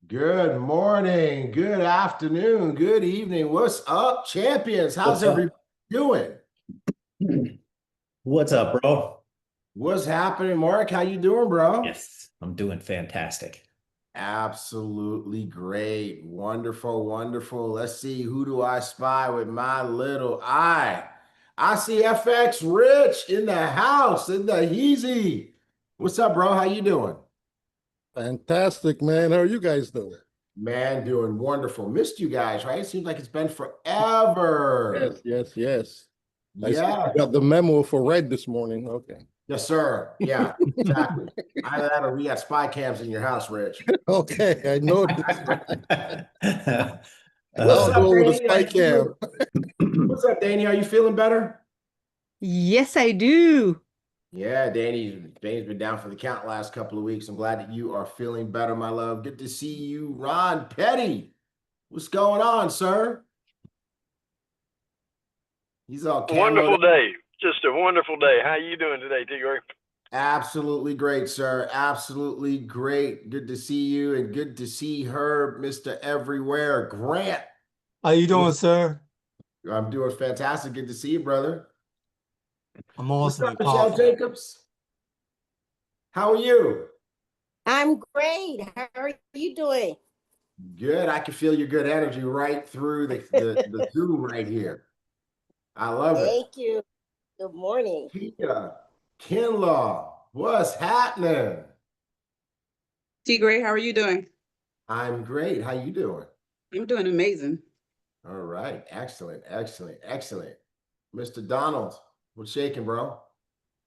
Good morning, good afternoon, good evening. What's up, champions? How's What's up? everybody doing? What's up, bro? What's happening, Mark? How you doing, bro? Yes, I'm doing fantastic. Absolutely great. Wonderful, wonderful. Let's see, who do I spy with my little eye? I see FX Rich in the house, in the heezy. What's up, bro? How you doing? Fantastic, man. How are you guys doing? Man, doing wonderful. Missed you guys, right? It seems like it's been Yes, forever. yes, yes. I see you Yeah. got the memo for Red this morning. Okay. Yes, sir. Yeah, exactly. Either that or we got spy cams in your house, Rich. Okay, I noticed. What's I'll up, go with a Danny? Are spy you feeling? cam. What's up, Danny? Are you feeling better? Yes, I do. Yeah, Danny's been down for the count last couple of weeks. I'm glad that you are feeling better, my love. Good to see you, Ron Petty. What's going on, sir? He's all Wonderful camoed. day. Just a wonderful day. How you doing today, Tigger? Absolutely great, sir. Absolutely great. Good to see you and good to see her, Mr. Everywhere. Grant. How you doing, sir? I'm doing fantastic. Good to see you, brother. I'm What's awesome up, and Michelle powerful. Jacobs? How are you? I'm great. How are you doing? Good. I can feel your good energy right through the Zoom right here. I love it. Thank you. Good morning. Kia, Kinlaw, what's happening? T Gray, how are you doing? I'm great. How you doing? I'm doing amazing. All right. Excellent. Excellent. Excellent. Mr. Donald, what's shaking, bro?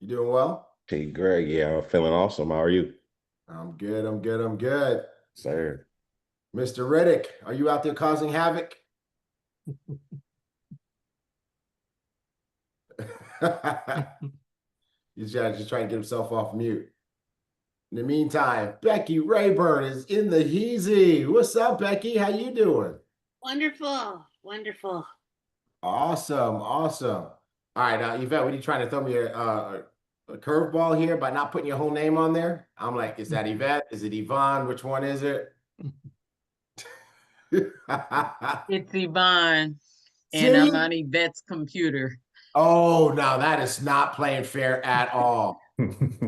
You doing well? Hey, Greg, yeah, I'm feeling awesome. How are you? I'm good. I'm good. I'm good. Sir. Mr. Riddick, are you out there causing havoc? He's just trying to get himself off mute. In the meantime, Becky Rayburn is in the heezy. What's up, Becky? How you doing? Wonderful, wonderful. Awesome, awesome. All right, Yvette, what are you trying to throw me a curveball here by not putting your whole name on there? I'm like, is that Yvette? Is it Yvonne? Which one is it? It's Yvonne, See? and I'm on Yvette's computer. Oh, no, that is not playing fair at all.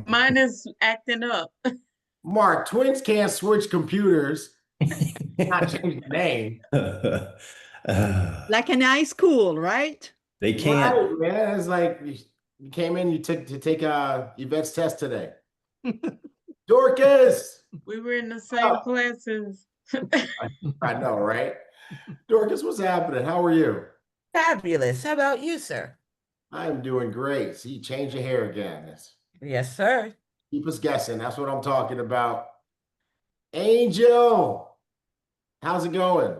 Mine is acting up. Mark, twins can't switch computers. Not change the name. Like an high school, right? They can't. Right, man. It's like you came in, you took to take Yvette's test today. Dorcas. We were in the same classes. I know, right? Dorcas, what's happening? How are you? Fabulous. How about you, sir? I'm doing great. See, change your hair again. Yes, sir. Keep us guessing. That's what I'm talking about. Angel, how's it going?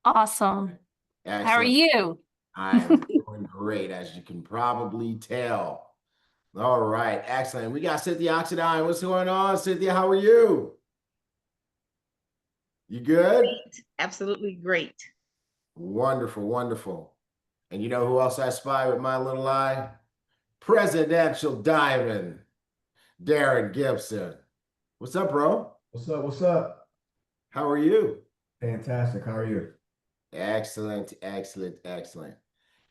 Awesome. Excellent. How are you? I'm doing great, as you can probably tell. All right, excellent. We got Cynthia Oxidine. What's going on, Cynthia? How are you? You good? Great. Absolutely great. Wonderful, wonderful. And you know who else I spy with my little eye? Presidential Diamond, Darren Gibson. What's up, bro? What's up? What's up? How are you? Fantastic. How are you? Excellent, excellent, excellent.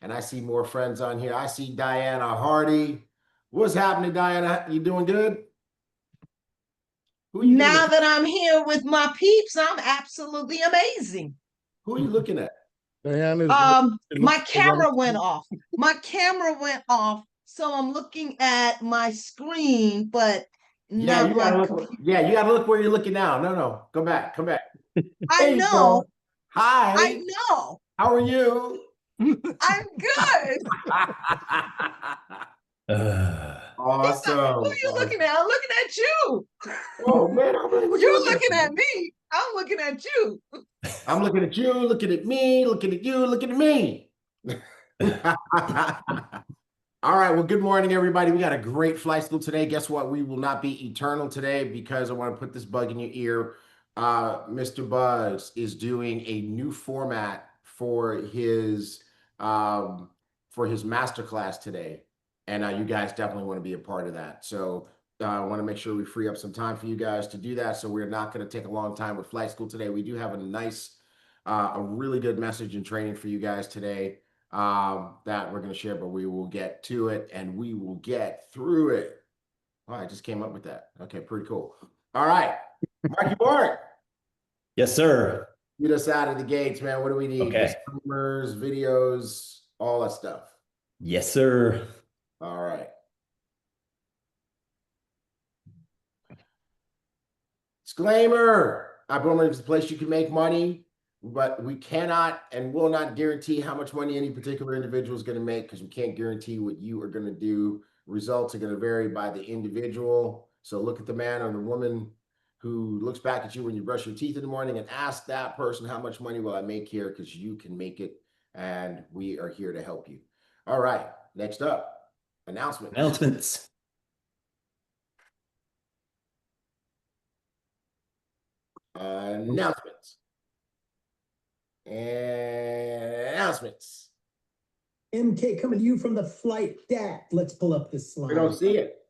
And I see more friends on here. I see Diana Hardy. What's happening, Diana? You doing good? Now that I'm here with my peeps, I'm absolutely amazing. Who are you looking at? My camera went off. My camera went off, so I'm looking at my screen, but yeah, you gotta look where you're looking now. No, go back, come back. I know. Hi. I know. How are you? I'm good. Awesome. Who are you looking at? I'm looking at you. Oh man, You're looking at me. I'm looking at you. I'm looking at you, looking at me, looking at you, looking at me. All right, well, good morning, everybody. We got a great flight school today. Guess what? We will not be eternal today because I want to put this bug in your ear. Mr. Buzz is doing a new format for his masterclass today. And you guys definitely want to be a part of that. So I want to make sure we free up some time for you guys to do that. So we're not going to take a long time with flight school today. We do have a nice, a really good message and training for you guys today that we're going to share, but we will get to it and we will get through it. Oh, I just came up with that. Okay, pretty cool. All right, Marky Mark. Yes, sir. Get us out of the gates, man. What do we need? Okay. Disclaimers, videos, all that stuff. Yes, sir. All right. Disclaimer. Ibüümerang is the place you can make money, but we cannot and will not guarantee how much money any particular individual is going to make because we can't guarantee what you are going to do. Results are going to vary by the individual. So look at the man or the woman who looks back at you when you brush your teeth in the morning and ask that person, how much money will I make here? Because you can make it, and we are here to help you. All right, next up, announcements. Announcements. Announcements. Announcements. MK coming to you from the flight deck. Let's pull up this slide. We don't see it.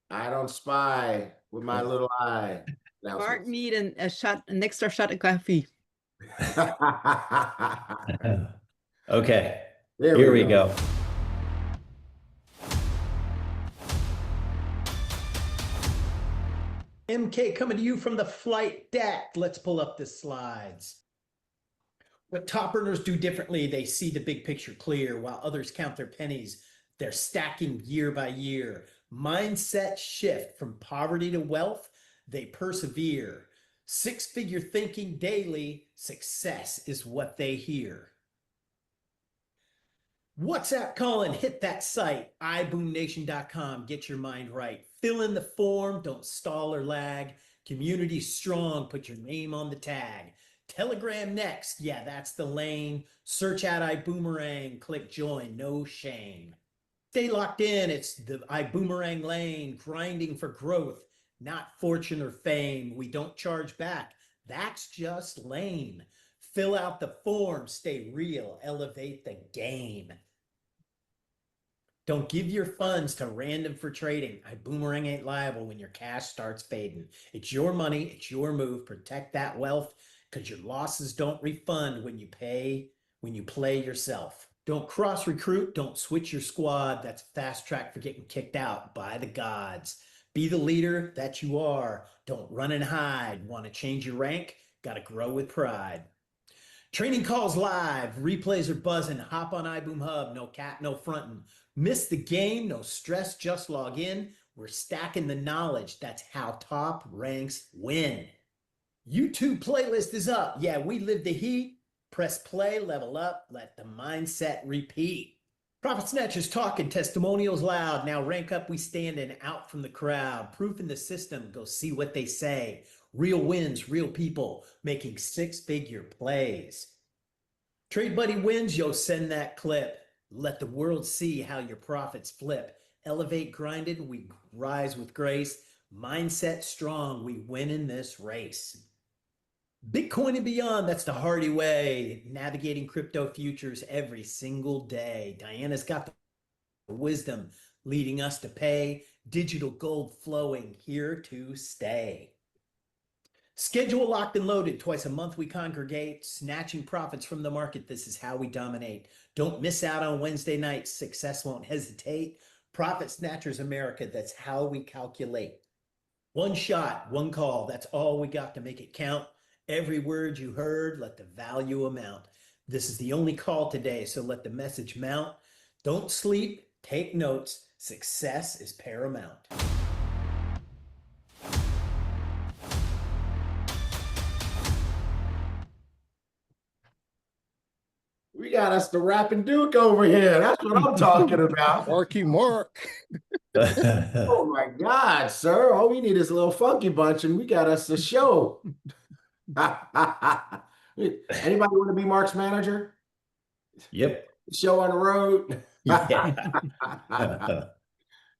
I don't spy with my little eye. Mark need an extra shot of coffee. Okay. There Here we go. MK coming to you from the flight deck. Let's pull up the slides. What top earners do differently, they see the big picture clear, while others count their pennies. They're stacking year by year. Mindset shift from poverty to wealth, they persevere. Six-figure thinking daily, success is what they hear. WhatsApp calling, hit that site, iboomnation.com, get your mind right. Fill in the form, don't stall or lag. Community strong, put your name on the tag. Telegram next, yeah, that's the lane. Search out Ibüümerang, click join, no shame. Stay locked in, it's the Ibüümerang lane, grinding for growth, not fortune or fame. We don't charge back, that's just lame. Fill out the form, stay real, elevate the game. Don't give your funds to random for trading. Ibüümerang ain't liable when your cash starts fading. It's your money, it's your move. Protect that wealth because your losses don't refund when you play yourself. Don't cross recruit, don't switch your squad. That's fast track for getting kicked out by the gods. Be the leader that you are. Don't run and hide. Want to change your rank? Got to grow with pride. Training calls live, replays are buzzing. Hop on iBoom Hub, no cap, no frontin'. Miss the game, no stress, just log in. We're stacking the knowledge. That's how top ranks win. YouTube playlist is up. Yeah, we live the heat. Press play, level up, let the mindset repeat. Profit Snatchers talking, testimonials loud. Now rank up, we standing out from the crowd. Proof in the system, go see what they say. Real wins, real people making six-figure plays. Trade Buddy wins, yo, send that clip. Let the world see how your profits flip. Elevate grinded, we rise with grace. Mindset strong, we win in this race. Bitcoin and beyond, that's the hardy way. Navigating crypto futures every single day. Diana's got the wisdom leading us to pay. Digital gold flowing, here to stay. Schedule locked and loaded. Twice a month we congregate. Snatching profits from the market. This is how we dominate. Don't miss out on Wednesday nights. Success won't hesitate. Profit Snatchers America. That's how we calculate. One shot, one call. That's all we got to make it count. Every word you heard, let the value amount. This is the only call today, so let the message mount. Don't sleep. Take notes. Success is paramount. We got us the rapping Duke over here. That's what I'm talking about. Marky Mark. Oh my God, sir. All we need is a little funky bunch and we got us the show. Anybody want to be Mark's manager? Yep. Show on the road. Yeah.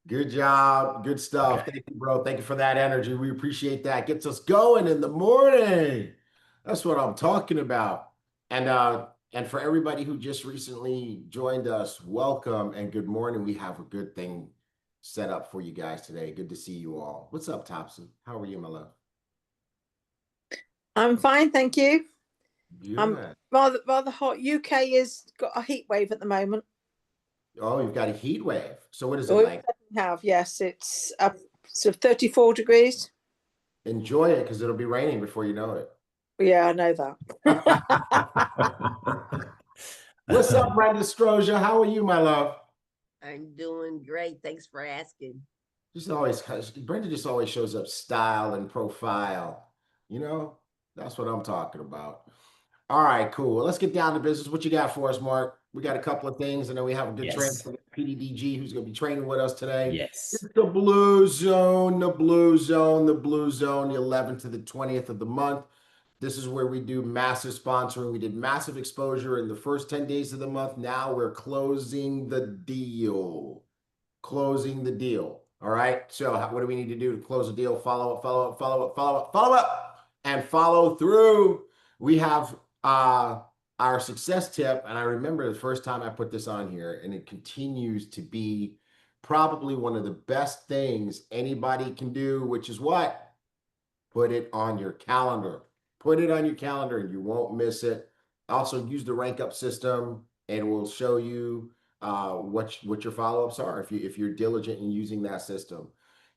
Good job. Good stuff. Okay. Thank you, bro. Thank you for that energy. We appreciate that. Gets us going in the morning. That's what I'm talking about. And for everybody who just recently joined us, welcome and good morning. We have a good thing set up for you guys today. Good to see you all. What's up, Topsy? How are you, my love? I'm fine, thank you. Good. Rather hot. UK is got a heat wave at the moment. Oh, you've got a heat wave. So what is it Or like? yes, it's up sort of 34 degrees. Enjoy it because it'll be raining before you know it. Yeah, I know that. What's up, Brenda Strosia? How are you, my love? I'm doing great. Thanks for asking. Brenda just always shows up style and profile. You know, that's what I'm talking about. All right, cool. Well, let's get down to business. What you got for us, Mark? We got a couple of things, and then we have a good trainer, Yes. PDDG, who's going to be training with us today. Yes. It's the Blue Zone, the Blue Zone, the Blue Zone, the 11th to the 20th of the month. This is where we do massive sponsoring. We did massive exposure in the first 10 days of the month. Now we're closing the deal. Closing the deal. All right. So what do we need to do to close the deal? Follow up, follow up, follow up, follow up, follow up, and follow through. We have our success tip, and I remember the first time I put this on here, and it continues to be probably one of the best things anybody can do, which is what? Put it on your calendar. Put it on your calendar and you won't miss it. Also use the rank up system and it will show you what your follow-ups are if you're diligent in using that system.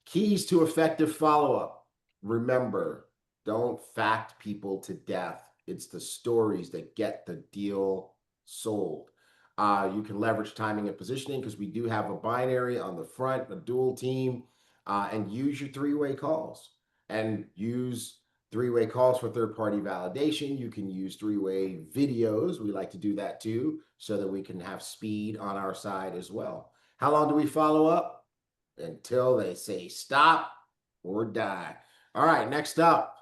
Keys to effective follow-up. Remember, don't fact people to death. It's the stories that get the deal sold. You can leverage timing and positioning because we do have a binary on the front, a dual team, and use your three-way calls and use three-way calls for third-party validation. You can use three-way videos. We like to do that too, so that we can have speed on our side as well. How long do we follow up? Until they say stop or die. All right, next up.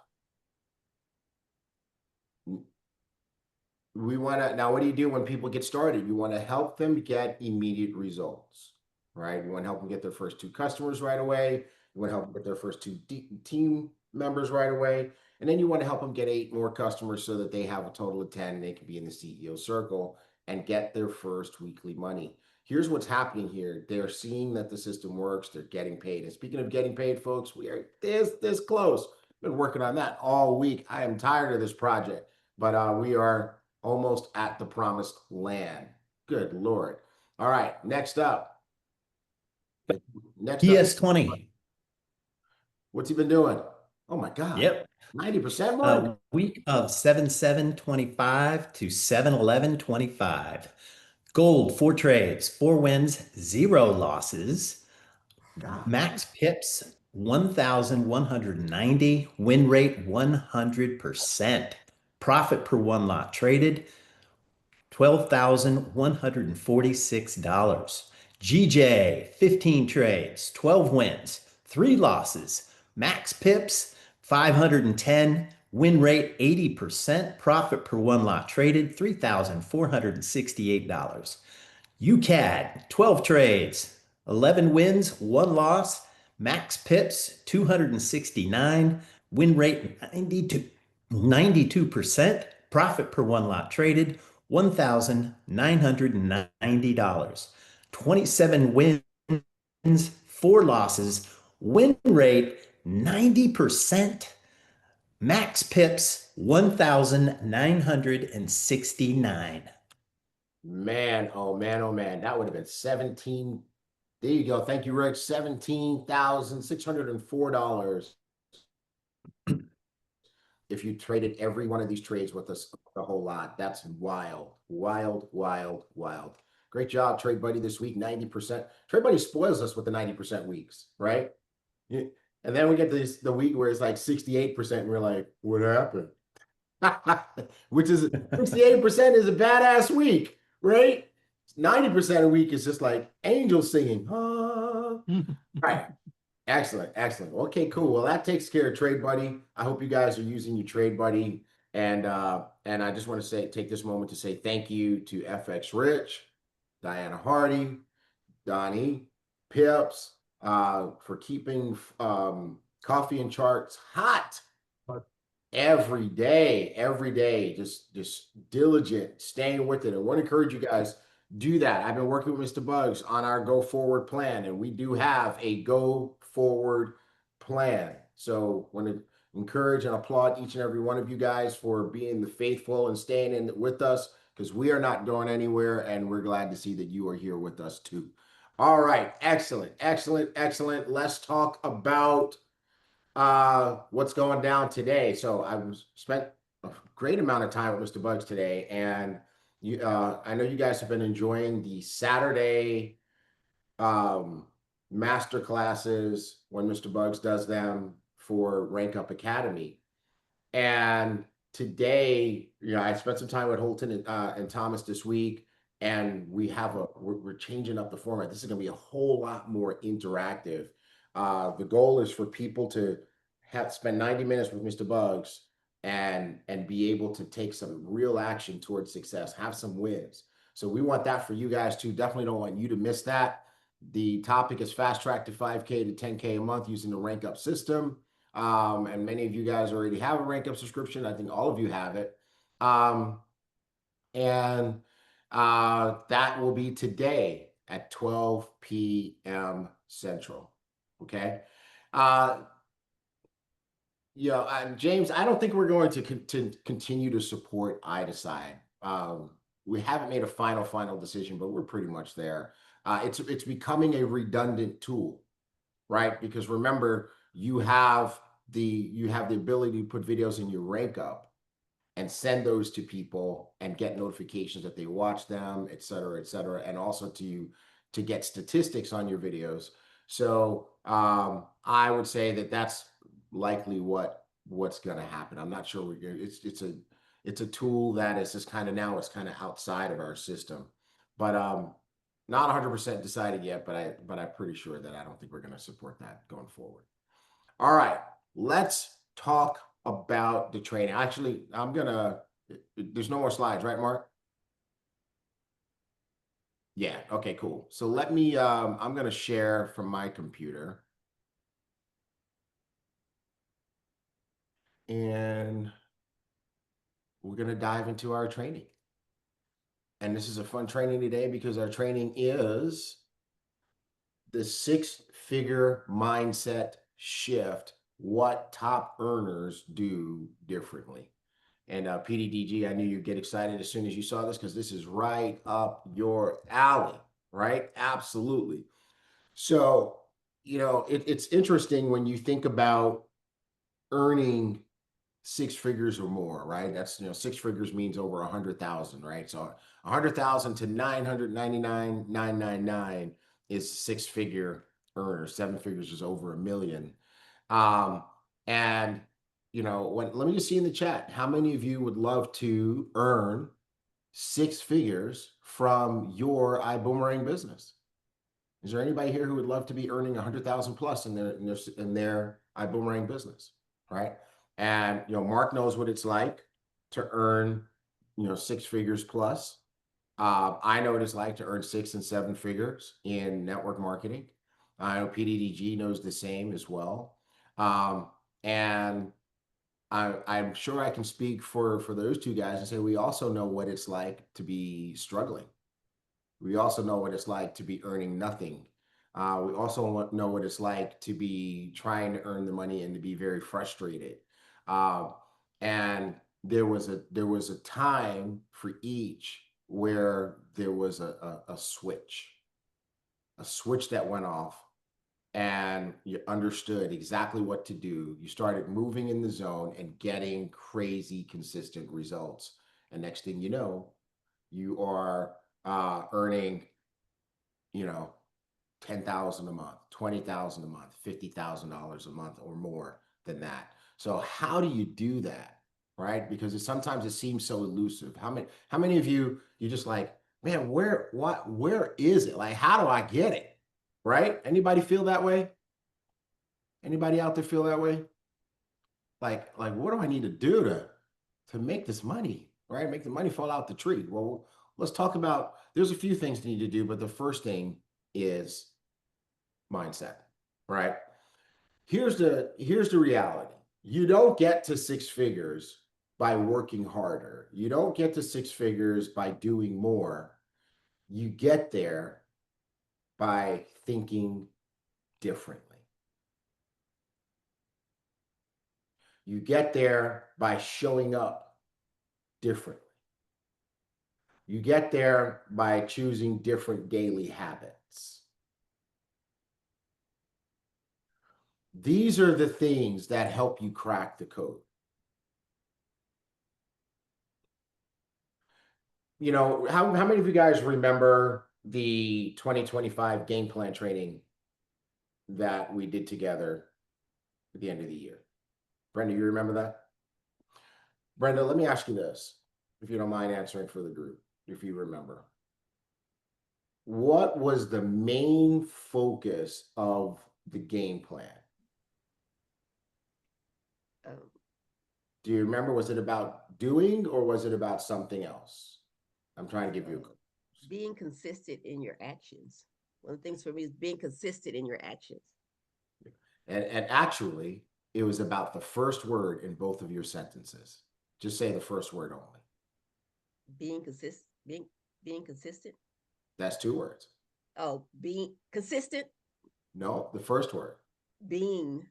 We want to, now what do you do when people get started? You want to help them get immediate results, right? You want to help them get their first 2 customers right away. You want to help them get their first 2 team members right away. And then you want to help them get 8 more customers so that they have a total of 10 and they can be in the CEO circle and get their first weekly money. Here's what's happening here. They're seeing that the system works. They're getting paid. And speaking of getting paid, folks, we are this close. Been working on that all week. I am tired of this project, but we are almost at the promised land. Good Lord. All right, next up. PS20. What's he been doing? Oh my God. Yep. 90% more? Week of 7/7/25 to 7/11/25. Gold, 4 trades, 4 wins, 0 losses. Max pips, 1,190. Win rate, 100%. Profit per 1 lot traded, $12,146. GJ, 15 trades, 12 wins, 3 losses. Max pips, 510. Win rate, 80%. Profit per 1 lot traded, $3,468. UCAD, 12 trades, 11 wins, 1 loss. Max pips, 269. Win rate, 92%. Profit per 1 lot traded, $1,990. 27 wins, 4 losses. Win rate, 90%. Max pips, 1,969. Man, oh man, oh man. That would have been 17. There you go. Thank you, Rick. $17,604. If you traded every one of these trades with us, a whole lot. That's wild, wild, wild, wild. Great job, Trade Buddy, this week, 90%. Trade Buddy spoils us with the 90% weeks, right? And then we get the week where it's like 68%, and we're like, what happened? Which is 68% is a badass week, right? 90% a week is just like angels singing. Ah. Right. Excellent, excellent. Okay, cool. Well, that takes care of Trade Buddy. I hope you guys are using your Trade Buddy. And I just want to take this moment to say thank you to FX Rich, Diana Hardy, Donnie, Pips, for keeping coffee and charts hot every day, just diligent, staying with it. I want to encourage you guys, do that. I've been working with Mr. Bugs on our go forward plan, and we do have a go forward plan. So want to encourage and applaud each and every one of you guys for being the faithful and staying in with us, because we are not going anywhere, and we're glad to see that you are here with us too. All right, excellent, excellent, excellent. Let's talk about what's going down today. So I was spent a great amount of time with Mr. Bugs today, and I know you guys have been enjoying the Saturday master classes when Mr. Bugs does them for Rank Up Academy. And today, I spent some time with Holton and Thomas this week, and we're changing up the format. This is going to be a whole lot more interactive. The goal is for people to spend 90 minutes with Mr. Bugs and be able to take some real action towards success, have some wins. So we want that for you guys too. Definitely don't want you to miss that. The topic is fast track to 5K to 10K a month using the Rank Up system. And many of you guys already have a Rank Up subscription. I think all of you have it. And that will be today at 12 p.m. Central. Okay. James, I don't think we're going to continue to support iDecide. We haven't made a final decision, but we're pretty much there. It's becoming a redundant tool, right? Because remember, you have the ability to put videos in your Rank Up and send those to people and get notifications that they watch them, et cetera, and also to get statistics on your videos. So I would say that that's likely what's going to happen. I'm not sure. It's a tool that is just kind of now it's kind of outside of our system, but not 100% decided yet. But I'm pretty sure that I don't think we're going to support that going forward. All right, let's talk about the training. Actually, there's no more slides, right, Mark? Yeah, okay, cool. So let me, I'm going to share from my computer. And we're going to dive into our training. And this is a fun training today because our training is the 6-figure mindset shift, what top earners do differently. And PDDG, I knew you'd get excited as soon as you saw this because this is right up your alley, right? Absolutely. So, it's interesting when you think about earning 6 figures or more, right? That's, 6 figures means over 100,000, right? So 100,000 to 999,999 is 6-figure earner. 7 figures is over $1 million. And let me just see in the chat, how many of you would love to earn 6 figures from your Ibüümerang business? Is there anybody here who would love to be earning 100,000 plus in their Ibüümerang business, right? And Mark knows what it's like to earn 6 figures plus. I know what it's like to earn 6 and 7 figures in network marketing. I know PDDG knows the same as well. And I'm sure I can speak for those two guys and say we also know what it's like to be struggling. We also know what it's like to be earning nothing. We also know what it's like to be trying to earn the money and to be very frustrated. And there was a time for each where there was a switch that went off, and you understood exactly what to do. You started moving in the zone and getting crazy consistent results. And next thing you know, you are earning, 10,000 a month, 20,000 a month, $50,000 a month or more than that. So how do you do that, right? Because sometimes it seems so elusive. How many of you just like, man, where is it? Like, how do I get it? Right? Anybody feel that way? Anybody out there feel that way? Like what do I need to do to make this money, right? Make the money fall out the tree. Well, let's talk about, there's a few things you need to do, but the first thing is mindset, right? Here's the reality. You don't get to 6 figures by working harder. You don't get to 6 figures by doing more. You get there by thinking differently. You get there by showing up differently. You get there by choosing different daily habits. These are the things that help you crack the code. You know, how many of you guys remember the 2025 game plan training that we did together at the end of the year? Brenda, you remember that? Brenda, let me ask you this, if you don't mind answering for the group, if you remember. What was the main focus of the game plan? Do you remember? Was it about doing or was it about something else? I'm trying to give you a being consistent in your actions. One of the things for me is being consistent in your actions. And actually, it was about the first word in both of your sentences. Just say the first word only. Being consistent. That's 2 words. Oh, being consistent. No, the first word. Being.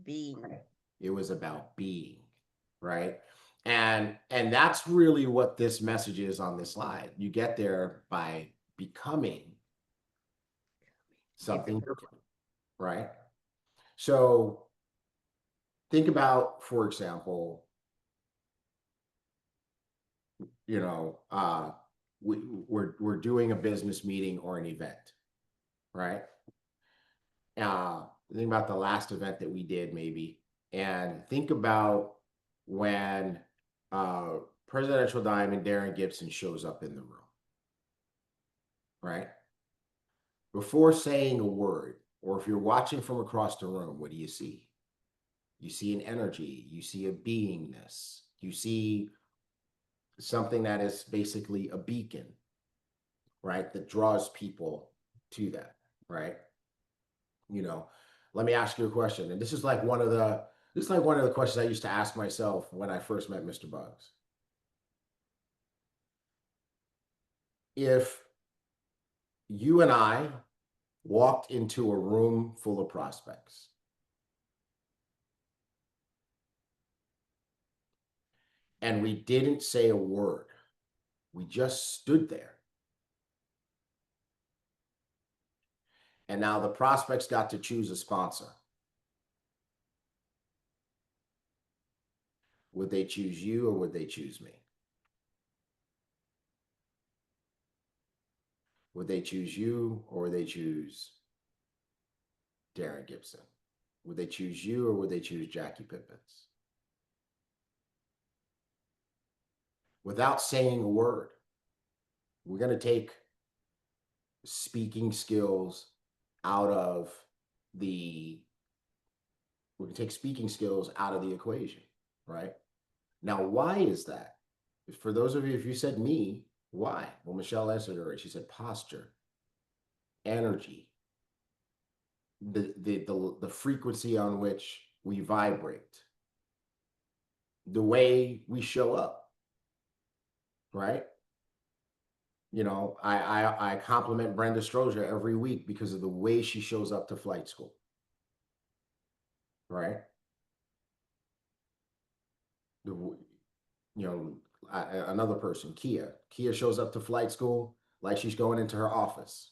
Right. It was about being, right? And that's really what this message is on this slide. You get there by becoming something different, right? So think about, for example, you know, we're doing a business meeting or an event, right? Think about the last event that we did, maybe, and think about when Presidential Diamond Darren Gibson shows up in the room, right? Before saying a word, or if you're watching from across the room, what do you see? You see an energy, you see a beingness, you see something that is basically a beacon, right? That draws people to that, right? You know, let me ask you a question. And this is like one of the questions I used to ask myself when I first met Mr. Bugs. If you and I walked into a room full of prospects, and we didn't say a word, we just stood there, and now the prospects got to choose a sponsor, would they choose you or would they choose me? Would they choose you or would they choose Darren Gibson? Would they choose you or would they choose Jackie Pippins? Without saying a word, we're going to take speaking skills out of the equation, right? Now, why is that? For those of you, if you said me, why? Well, Michelle answered already. She said posture, energy, the frequency on which we vibrate, the way we show up, right? You know, I compliment Brenda Strozier every week because of the way she shows up to flight school, right? Another person, Kia shows up to flight school like she's going into her office.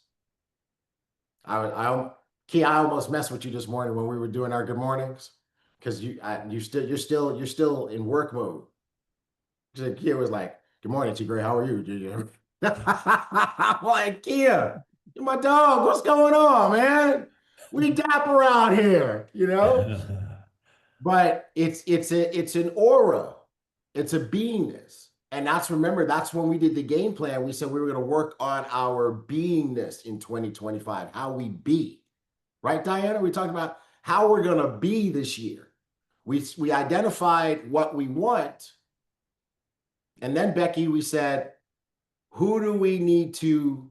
Kia, I almost messed with you this morning when we were doing our good mornings because you're still in work mode. Kia was like, "Good morning, T. Gray. How are you?" I'm like, "Kia, you're my dog. What's going on, man? We dapper out here, you know." But it's an aura, it's a beingness, and that's when we did the game plan. We said we were going to work on our beingness in 2025, how we be, right, Diana? We talked about how we're going to be this year. We identified what we want, and then Becky, we said, who do we need to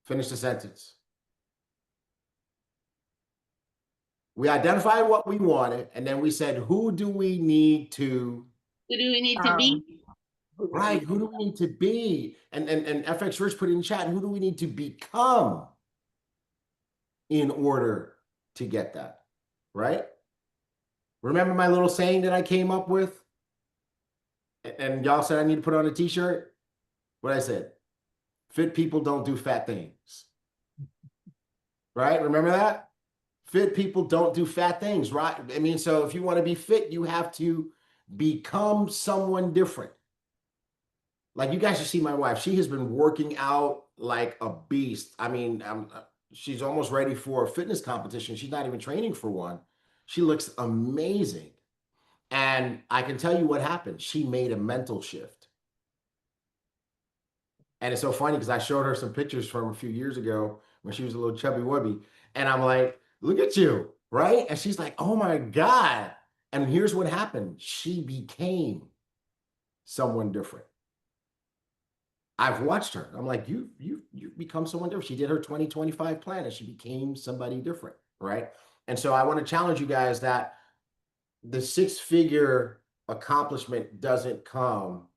finish the sentence? We identified what we wanted, and then we said, who do we need to Who do we need to be? Right. Who do we need to be? And FX Rich put in chat, who do we need to become in order to get that? Right? Remember my little saying that I came up with? And y'all said I need to put on a t-shirt? What I said? Fit people don't do fat things. Right? Remember that? Fit people don't do fat things, right? I mean, so if you want to be fit, you have to become someone different. Like you guys should see my wife. She has been working out like a beast. I mean, she's almost ready for a fitness competition. She's not even training for one. She looks amazing. And I can tell you what happened. She made a mental shift. And it's so funny because I showed her some pictures from a few years ago when she was a little chubby wubby. And I'm like, look at you, right? And she's like, oh my God. And here's what happened. She became someone different. I've watched her. I'm like, you've become someone different. She did her 2025 plan and she became somebody different, right? And so I want to challenge you guys that the six-figure accomplishment doesn't come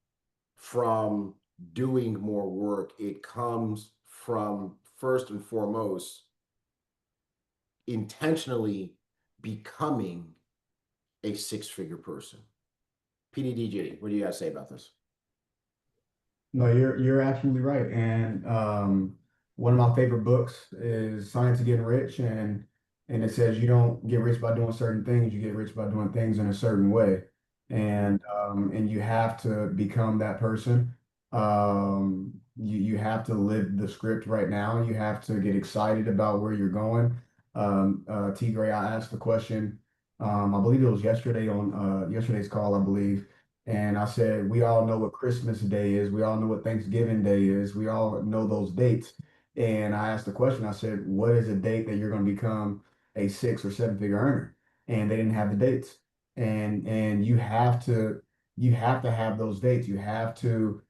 from doing more work. It comes from, first and foremost, intentionally becoming a six-figure person. PDDG, what do you guys say about this? No, you're absolutely right. And one of my favorite books is Science of Getting Rich, and it says you don't get rich by doing certain things, you get rich by doing things in a certain way. And you have to become that person. You have to live the script right now. You have to get excited about where you're going. T Gray, I asked the question, I believe it was yesterday on yesterday's call, I believe. And I said, we all know what Christmas Day is. We all know what Thanksgiving Day is. We all know those dates. And I asked the question, I said, what is a date that you're going to become a 6 or 7 figure earner? And they didn't have the dates. And you have to have those dates. You have to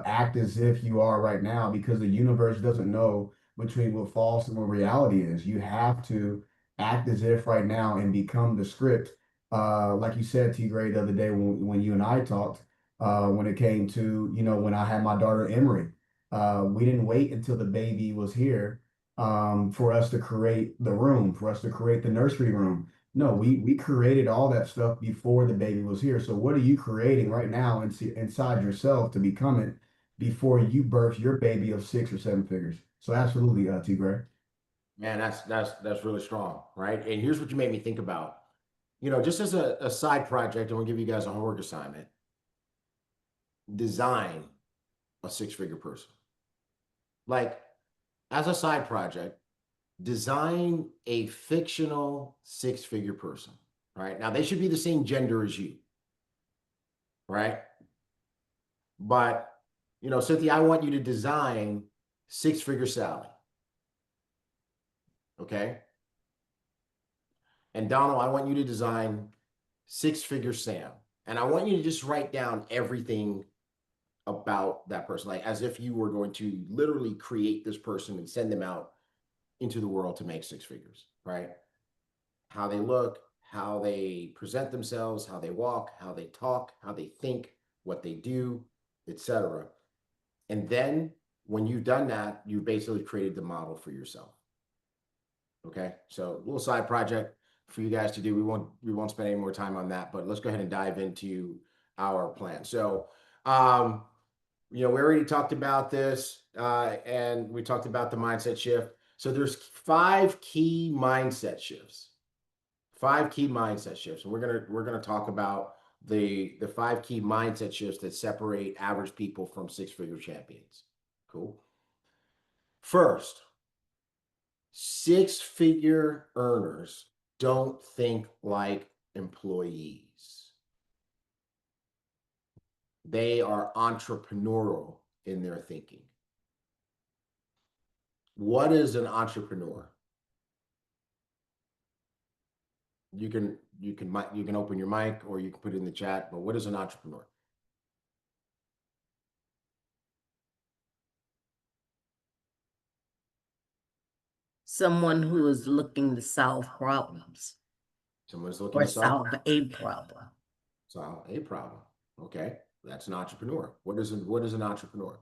act as if you are right now, because the universe doesn't know between what false and what reality is. You have to act as if right now and become the script, like you said, T Gray, the other day when you and I talked, when it came to, when I had my daughter Emery, we didn't wait until the baby was here, for us to create the room, for us to create the nursery room. No, we created all that stuff before the baby was here. So what are you creating right now inside yourself to become it before you birth your baby of 6 or 7 figures? So absolutely, T Gray. Man, that's really strong, right? And here's what you made me think about. Just as a side project, I'm gonna give you guys a homework assignment. Design a six-figure person. Like, as a side project, design a fictional six-figure person, right? Now, they should be the same gender as you, right? But, Cynthia, I want you to design six-figure Sally, okay? And Donald, I want you to design six-figure Sam. And I want you to just write down everything about that person, like as if you were going to literally create this person and send them out into the world to make six figures, right? How they look, how they present themselves, how they walk, how they talk, how they think, what they do, etc. And then when you've done that, you basically created the model for yourself. Okay, so a little side project for you guys to do. We won't spend any more time on that, but let's go ahead and dive into our plan. So we already talked about this, and we talked about the mindset shift. So there's 5 key mindset shifts. 5 key mindset shifts. And we're gonna talk about the 5 key mindset shifts that separate average people from six-figure champions. Cool. First, six-figure earners don't think like employees. They are entrepreneurial in their thinking. What is an entrepreneur? You can open your mic or you can put it in the chat, but what is an entrepreneur? Someone who is looking to solve problems. Someone's looking Or to solve a problem. a problem. Okay. That's an entrepreneur. What is an entrepreneur?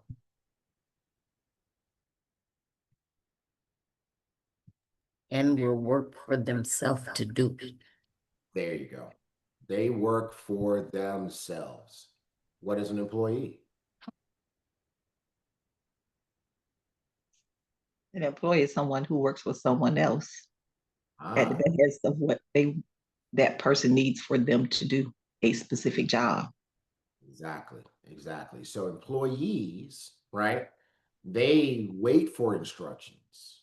And will work for themselves to do it. There you go. They work for themselves. What is an employee? An employee is someone who works for someone else at the Ah, behest of what that person needs for them to do a specific job. exactly, exactly. So employees, right? They wait for instructions.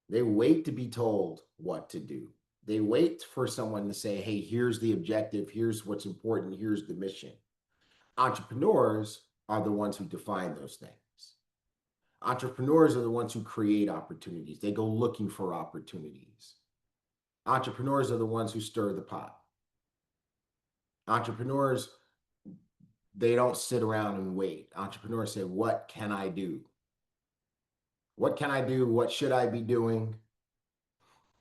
They wait to be told what to do. They wait for someone to say, hey, here's the objective, here's what's important, here's the mission. Entrepreneurs are the ones who define those things. Entrepreneurs are the ones who create opportunities. They go looking for opportunities. Entrepreneurs are the ones who stir the pot. Entrepreneurs, they don't sit around and wait. Entrepreneurs say, what can I do? What can I do? What should I be doing?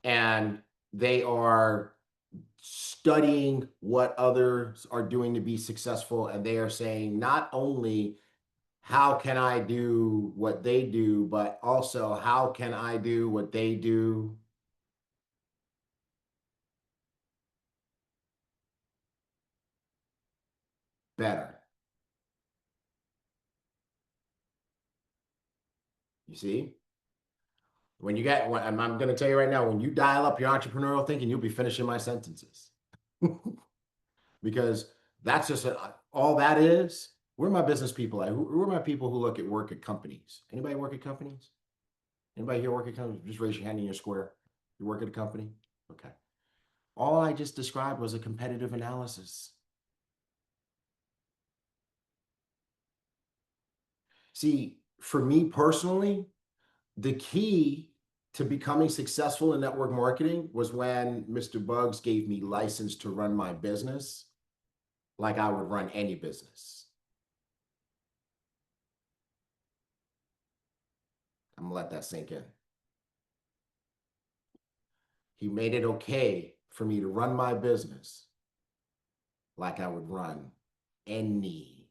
And they are studying what others are doing to be successful. And they are saying, not only how can I do what they do, but also how can I do what they do better? You see? When you get, I'm going to tell you right now, when you dial up your entrepreneurial thinking, you'll be finishing my sentences. Because that's just all that is. Where are my business people at? Who are my people who look at work at companies? Anybody work at companies? Anybody here work at companies? Just raise your hand in your square. You work at a company? Okay. All I just described was a competitive analysis. See, for me personally, the key to becoming successful in network marketing was when Mr. Bugs gave me license to run my business like I would run any business. I'm gonna let that sink in. He made it okay for me to run my business like I would run any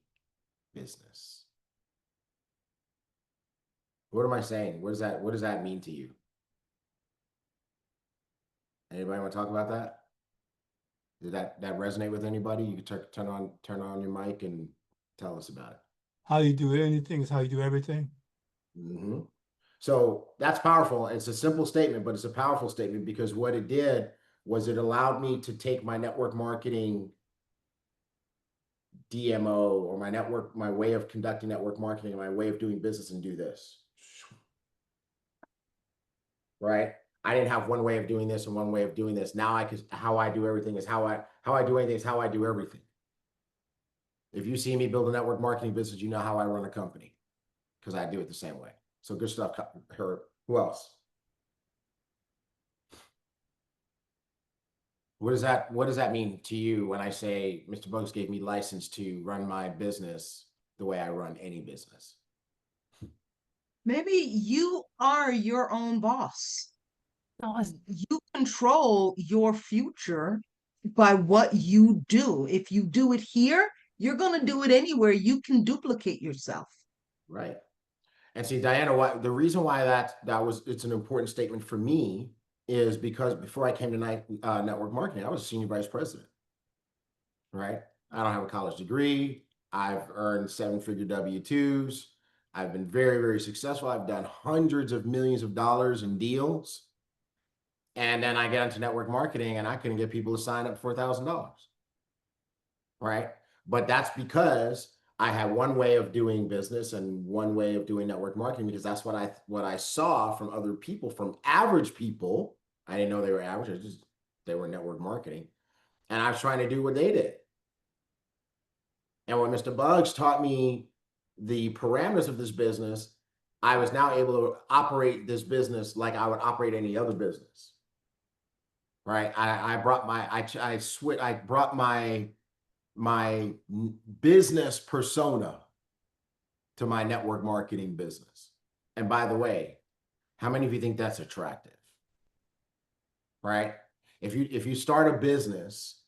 business. What am I saying? What does that mean to you? Anybody want to talk about that? Did that resonate with anybody? You could turn on your mic and tell us about it. How you do anything is how you do everything. Mm-hmm. So that's powerful. It's a simple statement, but it's a powerful statement because what it did was it allowed me to take my network marketing DMO or my way of conducting network marketing and my way of doing business and do this. Right? I didn't have one way of doing this and one way of doing this. Now how I do everything is how I do anything is how I do everything. If you see me build a network marketing business, you know how I run a company because I do it the same way. So good stuff, Herb. Who else? What does that mean to you when I say Mr. Bugs gave me license to run my business the way I run any business? Maybe you are your own boss. You control your future by what you do. If you do it here, you're going to do it anywhere. You can duplicate yourself. Right. And see, Diana, the reason why it's an important statement for me is because before I came to network marketing, I was a senior vice president. Right. I don't have a college degree. I've earned 7-figure W-2s. I've been very, very successful. I've done hundreds of millions of dollars in deals. And then I get into network marketing and I couldn't get people to sign up for $1,000. Right. But that's because I had one way of doing business and one way of doing network marketing because that's what I saw from other people, from average people. I didn't know they were average. They were network marketing. And I was trying to do what they did. And when Mr. Bugs taught me the parameters of this business, I was now able to operate this business like I would operate any other business. Right. I brought my business persona to my network marketing business. And by the way, how many of you think that's attractive? Right? If you start a business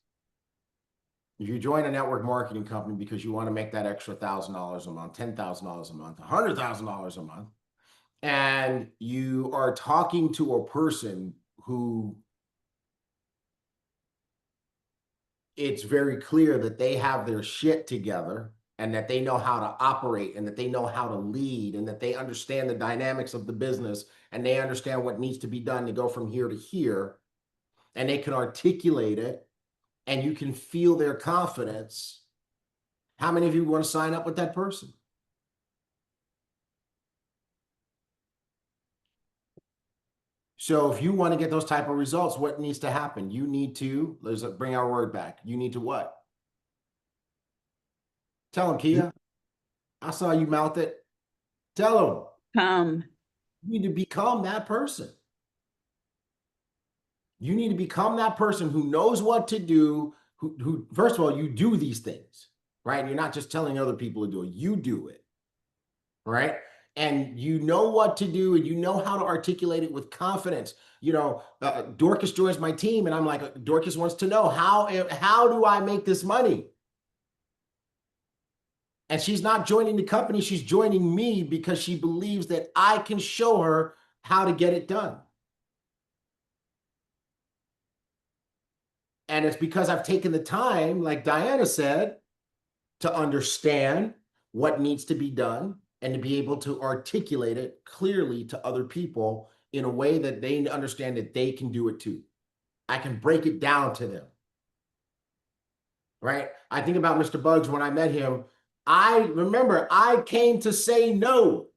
If you join a network marketing company because you want to make that extra $1,000 a month, $10,000 a month, $100,000 a month, and you are talking to a person who it's very clear that they have their shit together and that they know how to operate and that they know how to lead and that they understand the dynamics of the business and they understand what needs to be done to go from here to here, and they can articulate it and you can feel their confidence. How many of you want to sign up with that person? So if you want to get those type of results, what needs to happen? You need to, let's bring our word back. You need to what? Tell them, Kia. I saw you mouth it. Tell them. You need to become that person. You need to become that person who knows what to do, who first of all, you do these things, right? You're not just telling other people to do it. You do it, right? And you know what to do and you know how to articulate it with confidence. You know, Dorcas joins my team and I'm like, Dorcas wants to know, how do I make this money? And she's not joining the company, she's joining me because she believes that I can show her how to get it done. And it's because I've taken the time, like Diana said, to understand what needs to be done and to be able to articulate it clearly to other people in a way that they understand that they can do it too. I can break it down to them, right? I think about Mr. Bugs when I met him. I remember I came to say no.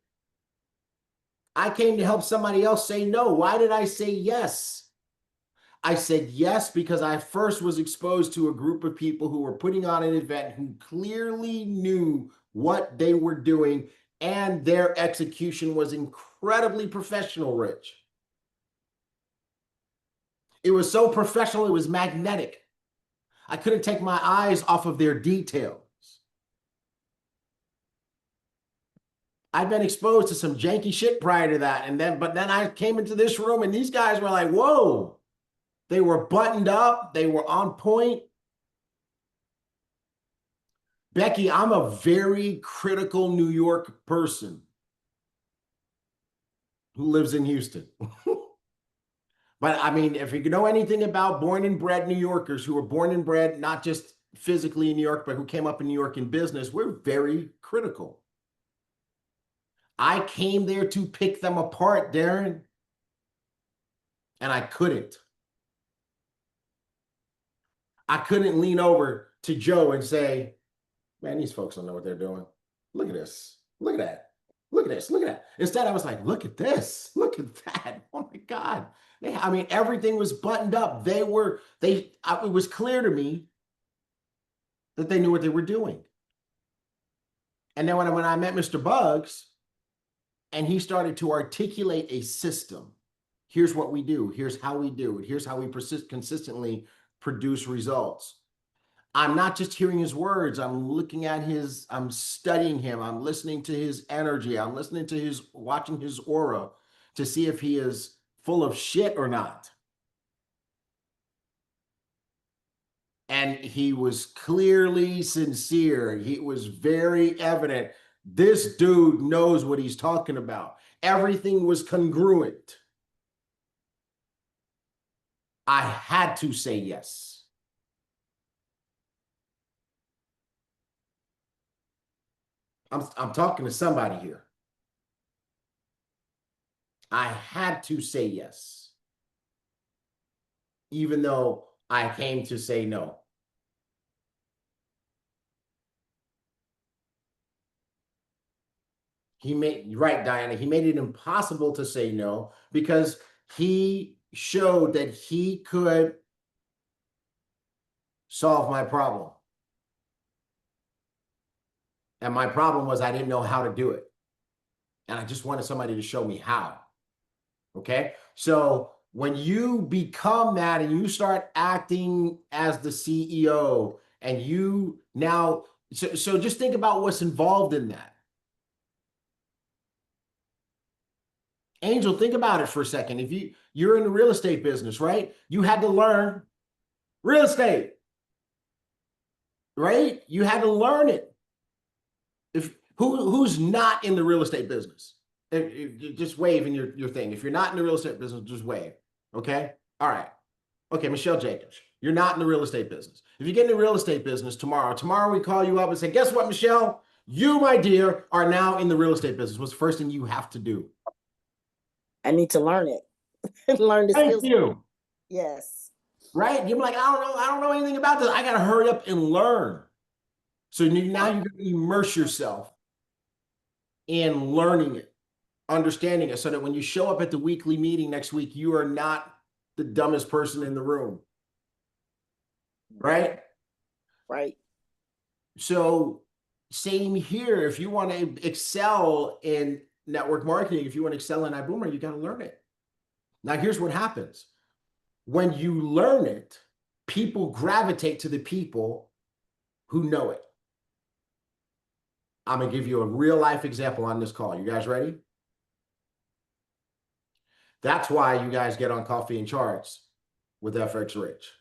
I came to help somebody else say no. Why did I say yes? I said yes because I first was exposed to a group of people who were putting on an event who clearly knew what they were doing and their execution was incredibly professional, Rich. It was so professional, it was magnetic. I couldn't take my eyes off of their details. I've been exposed to some janky shit prior to that. But then I came into this room and these guys were like, whoa. They were buttoned up. They were on point. Becky, I'm a very critical New York person who lives in Houston. But I mean, if you know anything about born and bred New Yorkers who were born and bred, not just physically in New York, but who came up in New York in business, we're very critical. I came there to pick them apart, Darren, and I couldn't. I couldn't lean over to Joe and say, man, these folks don't know what they're doing. Look at this. Look at that. Look at this. Look at that. Instead, I was like, look at this. Look at that. Oh my God. I mean, everything was buttoned up. It was clear to me that they knew what they were doing. And then when I met Mr. Bugs and he started to articulate a system, here's what we do. Here's how we do it. Here's how we consistently produce results. I'm not just hearing his words. I'm looking at I'm studying him. I'm listening to his energy. I'm listening to watching his aura to see if he is full of shit or not. And he was clearly sincere. It was very evident. This dude knows what he's talking about. Everything was congruent. I had to say yes. I'm talking to somebody here. I had to say yes, even though I came to say no. Right, Diana, he made it impossible to say no because he showed that he could solve my problem. And my problem was I didn't know how to do it. And I just wanted somebody to show me how. Okay? So when you become that and you start acting as the CEO and you now, so just think about what's involved in that. Angel, think about it for a second. If you're in the real estate business, right? You had to learn real estate. right? You had to learn it. Who's not in the real estate business? If just wave in your thing. If you're not in the real estate business, just wave. Okay. All right. Okay, Michelle Jacobs, you're not in the real estate business. If you get in the real estate business tomorrow we call you up and say, guess what, Michelle? You, my dear, are now in the real estate business. What's the first thing you have to do? I need to learn it. Learn the skills. Thank you. Yes. Right? You're like, I don't know anything about this. I got to hurry up and learn. So now you're going to immerse yourself in learning it, understanding it, so that when you show up at the weekly meeting next week, you are not the dumbest person in the room. Right? Right. So same here. If you want to excel in network marketing, if you want to excel in Ibüümerang, you got to learn it. Now, here's what happens. When you learn it, people gravitate to the people who know it. I'm going to give you a real life example on this call. You guys ready? That's why you guys get on Coffee and Charts with FX Rich.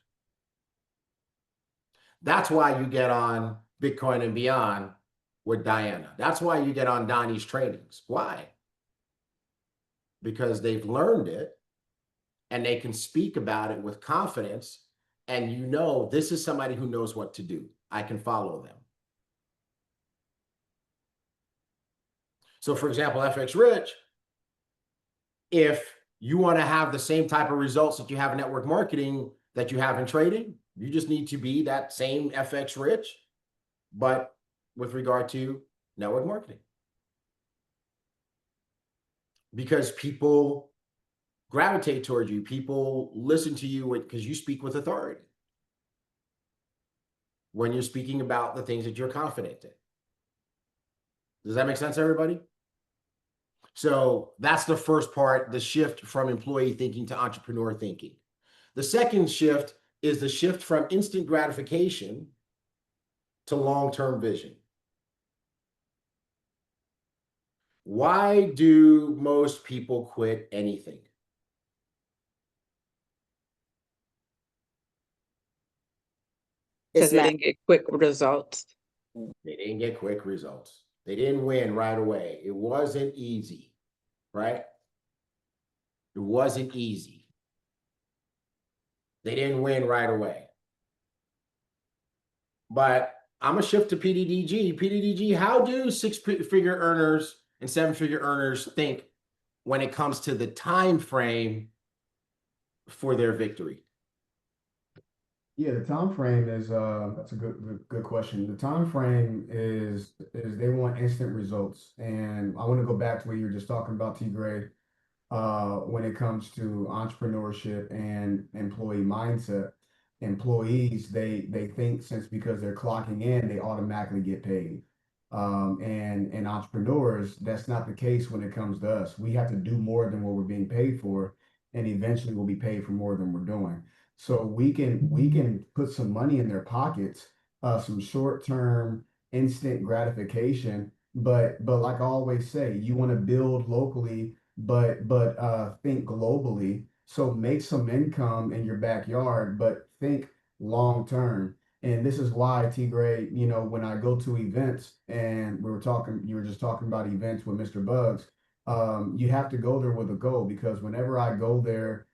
That's why you get on Bitcoin and Beyond with Diana. That's why you get on Donnie's trainings. Why? Because they've learned it and they can speak about it with confidence. And you know, this is somebody who knows what to do. I can follow them. So for example, FX Rich, if you want to have the same type of results that you have in network marketing that you have in trading, you just need to be that same FX Rich, but with regard to network marketing. Because people gravitate towards you. People listen to you because you speak with authority when you're speaking about the things that you're confident in. Does that make sense, everybody? So that's the first part, the shift from employee thinking to entrepreneur thinking. The second shift is the shift from instant gratification to long-term vision. Why do most people quit anything? Because they didn't get quick results. They didn't get quick results. They didn't win right away. It wasn't easy, right? It wasn't easy. They didn't win right away. But I'm going to shift to PDDG. PDDG, how do six-figure earners and seven-figure earners think when it comes to the time frame for their victory? Yeah, the time frame is that's a good question. The time frame is they want instant results, and I want to go back to what you were just talking about, T. Gray, when it comes to entrepreneurship and employee mindset. Employees, they think since because they're clocking in, they automatically get paid. And entrepreneurs, that's not the case when it comes to us. We have to do more than what we're being paid for, and eventually we'll be paid for more than we're doing. So we can put some money in their pockets, some short-term instant gratification, but like I always say, you want to build locally, but think globally. So make some income in your backyard, but think long term. And this is why, T. Gray, you know, when I go to events, and you were just talking about events with Mr. Bugs, you have to go there with a goal, because whenever I go there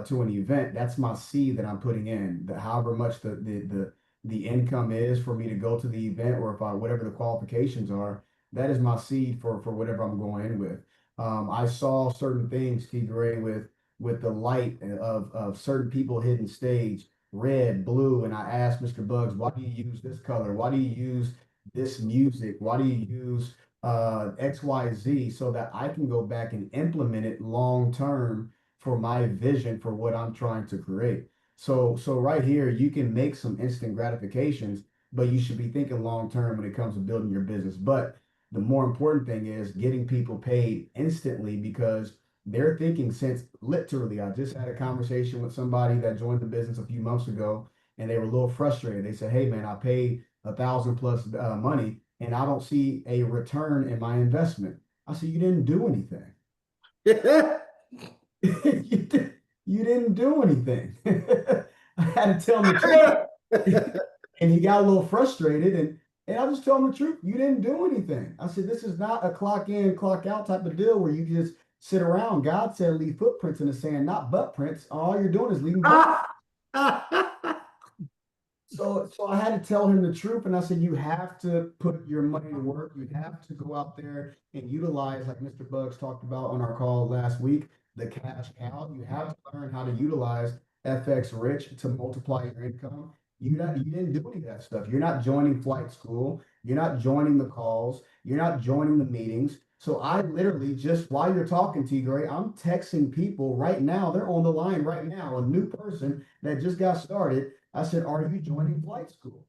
to an event, that's my seed that I'm putting in. However much the income is for me to go to the event, or whatever the qualifications are, that is my seed for whatever I'm going in with. I saw certain things, T. Gray, with the light of certain people hitting stage, red, blue, and I asked Mr. Bugs, why do you use this color? Why do you use this music? Why do you use XYZ, so that I can go back and implement it long term for my vision for what I'm trying to create. So right here, you can make some instant gratifications, but you should be thinking long term when it comes to building your business. But the more important thing is getting people paid instantly, because they're thinking, since literally, I just had a conversation with somebody that joined the business a few months ago, and they were a little frustrated. They said, hey man, I paid $1,000 plus money, and I don't see a return in my investment. I said, you didn't do anything. You didn't do anything. I had to tell him the truth. And he got a little frustrated, and I just told him the truth. You didn't do anything. I said, this is not a clock in, clock out type of deal where you just sit around. God said leave footprints in the sand, not butt prints. All you're doing is leaving butt. So I had to tell him the truth, and I said, you have to put your money to work. You have to go out there and utilize, like Mr. Bugs talked about on our call last week, the cash cow. You have to learn how to utilize FX Rich to multiply your income. You didn't do any of that stuff. You're not joining flight school. You're not joining the calls. You're not joining the meetings. So I literally just while you're talking, T Gray, I'm texting people right now. They're on the line right now, a new person that just got started. I said, are you joining flight school?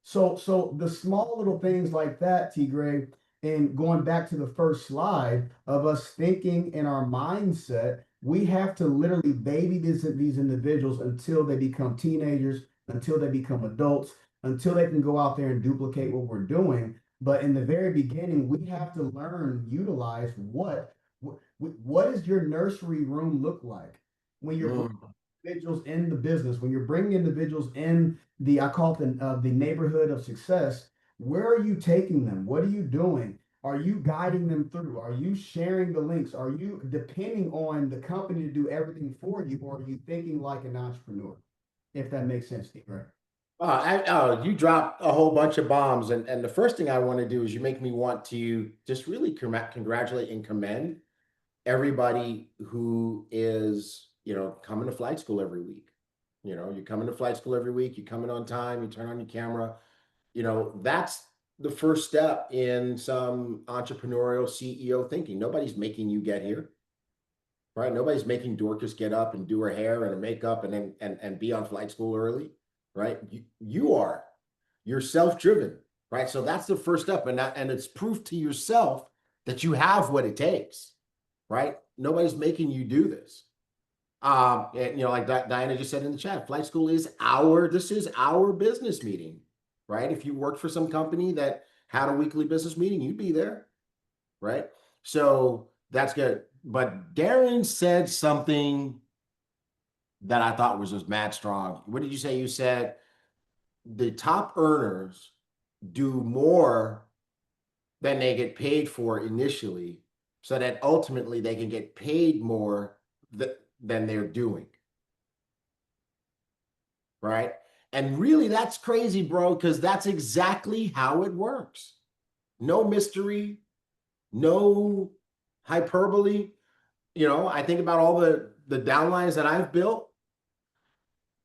So the small little things like that, T Gray, and going back to the first slide of us thinking in our mindset, we have to literally baby these individuals until they become teenagers, until they become adults, until they can go out there and duplicate what we're doing. But in the very beginning, we have to learn, utilize what does your nursery room look like when you're individuals in the business, when you're bringing individuals in I call it the neighborhood of success. Where are you taking them? What are you doing? Are you guiding them through? Are you sharing the links? Are you depending on the company to do everything for you, or are you thinking like an entrepreneur? If that makes sense, Steve, right? You dropped a whole bunch of bombs, and the first thing I want to do is you make me want to just really congratulate and commend everybody who is, coming to flight school every week. You're coming to flight school every week, you come in on time, you turn on your camera. That's the first step in some entrepreneurial CEO thinking. Nobody's making you get here, right? Nobody's making Dorcas get up and do her hair and her makeup and then and be on flight school early, right? You're self-driven, right? So that's the first step, and it's proof to yourself that you have what it takes, right? Nobody's making you do this. And, like Diana just said in the chat, flight school is this is our business meeting, right? If you worked for some company that had a weekly business meeting, you'd be there, right? So that's good. But Darren said something that I thought was just mad strong. What did you say? You said the top earners do more than they get paid for initially, so that ultimately they can get paid more than they're doing. Right? And really, that's crazy, bro, because that's exactly how it works. No mystery, no hyperbole. I think about all the downlines that I've built.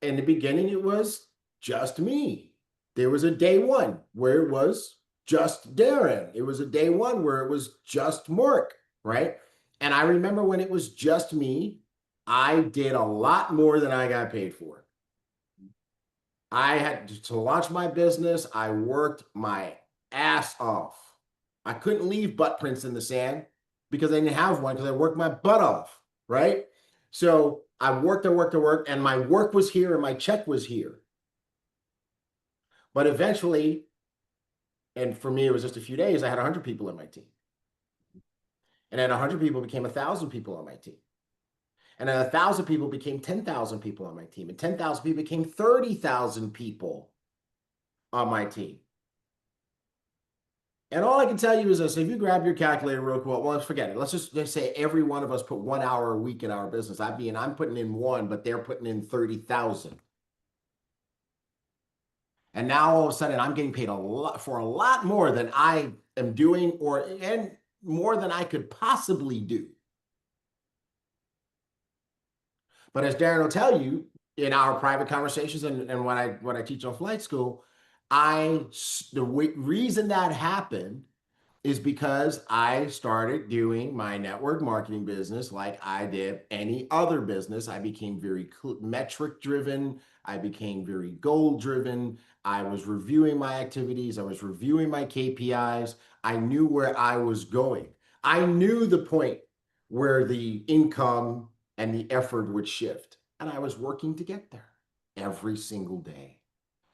In the beginning, it was just me. There was a day one where it was just Darren. It was a day one where it was just Mark, right? And I remember when it was just me, I did a lot more than I got paid for. I had to launch my business. I worked my ass off. I couldn't leave butt prints in the sand because I didn't have one, because I worked my butt off, right? So I worked, and my work was here and my check was here. But eventually, and for me, it was just a few days, I had 100 people on my team. And then 100 people became 1,000 people on my team. And then 1,000 people became 10,000 people on my team. And 10,000 people became 30,000 people on my team. And all I can tell you is this: if you grab your calculator real quick, well, let's forget it. Let's just say every one of us put 1 hour a week in our business. I'm putting in 1, but they're putting in 30,000. And now all of a sudden I'm getting paid a lot more than I am doing, and more than I could possibly do. But as Darren will tell you in our private conversations and when I teach on flight school, the reason that happened is because I started doing my network marketing business like I did any other business. I became very metric driven. I became very goal driven. I was reviewing my activities. I was reviewing my KPIs. I knew where I was going. I knew the point where the income and the effort would shift. And I was working to get there every single day.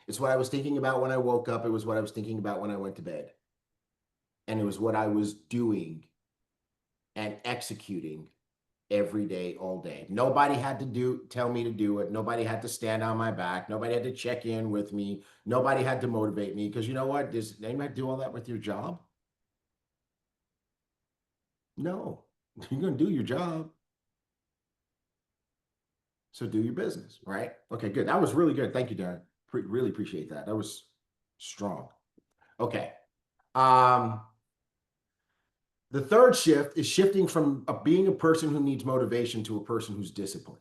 It's what I was thinking about when I woke up. It was what I was thinking about when I went to bed. And it was what I was doing and executing every day, all day. Nobody had to tell me to do it. Nobody had to stand on my back. Nobody had to check in with me. Nobody had to motivate me. Because you know what? Does anybody do all that with your job? No. You're going to do your job. So do your business, right? Okay, good. That was really good. Thank you, Darren. Really appreciate that. That was strong. Okay. The third shift is shifting from being a person who needs motivation to a person who's disciplined.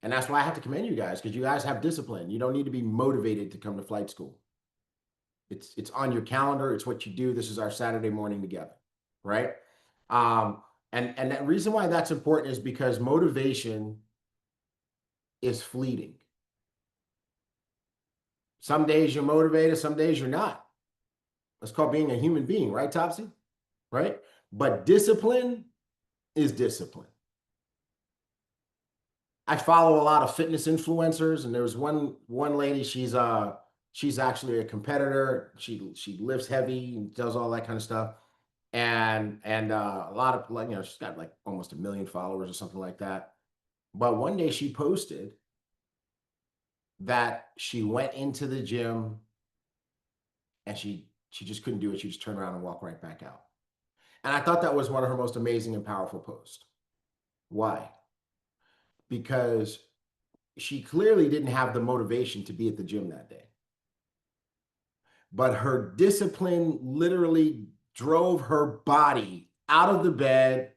And that's why I have to commend you guys, because you guys have discipline. You don't need to be motivated to come to flight school. It's on your calendar. It's what you do. This is our Saturday morning together, right? And that reason why that's important is because motivation is fleeting. Some days you're motivated, some days you're not. That's called being a human being, right, Topsy? Right? But discipline is discipline. I follow a lot of fitness influencers, and there was one lady, she's actually a competitor. She lifts heavy and does all that kind of stuff. And a lot of, like, she's got like almost 1 million followers or something like that. But one day she posted that she went into the gym and she just couldn't do it. She just turned around and walked right back out. And I thought that was one of her most amazing and powerful posts. Why? Because she clearly didn't have the motivation to be at the gym that day. But her discipline literally drove her body out of the bed,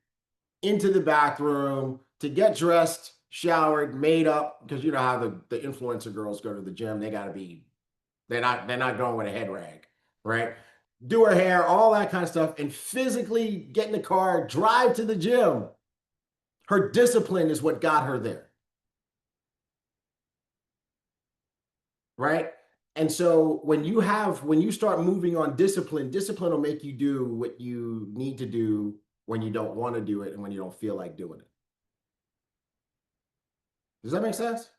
into the bathroom, to get dressed, showered, made up, because you know how the influencer girls go to the gym. They got to be, they're not going with a head rag, right? Do her hair, all that kind of stuff, and physically get in the car, drive to the gym. Her discipline is what got her there, right? And so when you start moving on discipline will make you do what you need to do when you don't want to do it and when you don't feel like doing it. Does that make sense?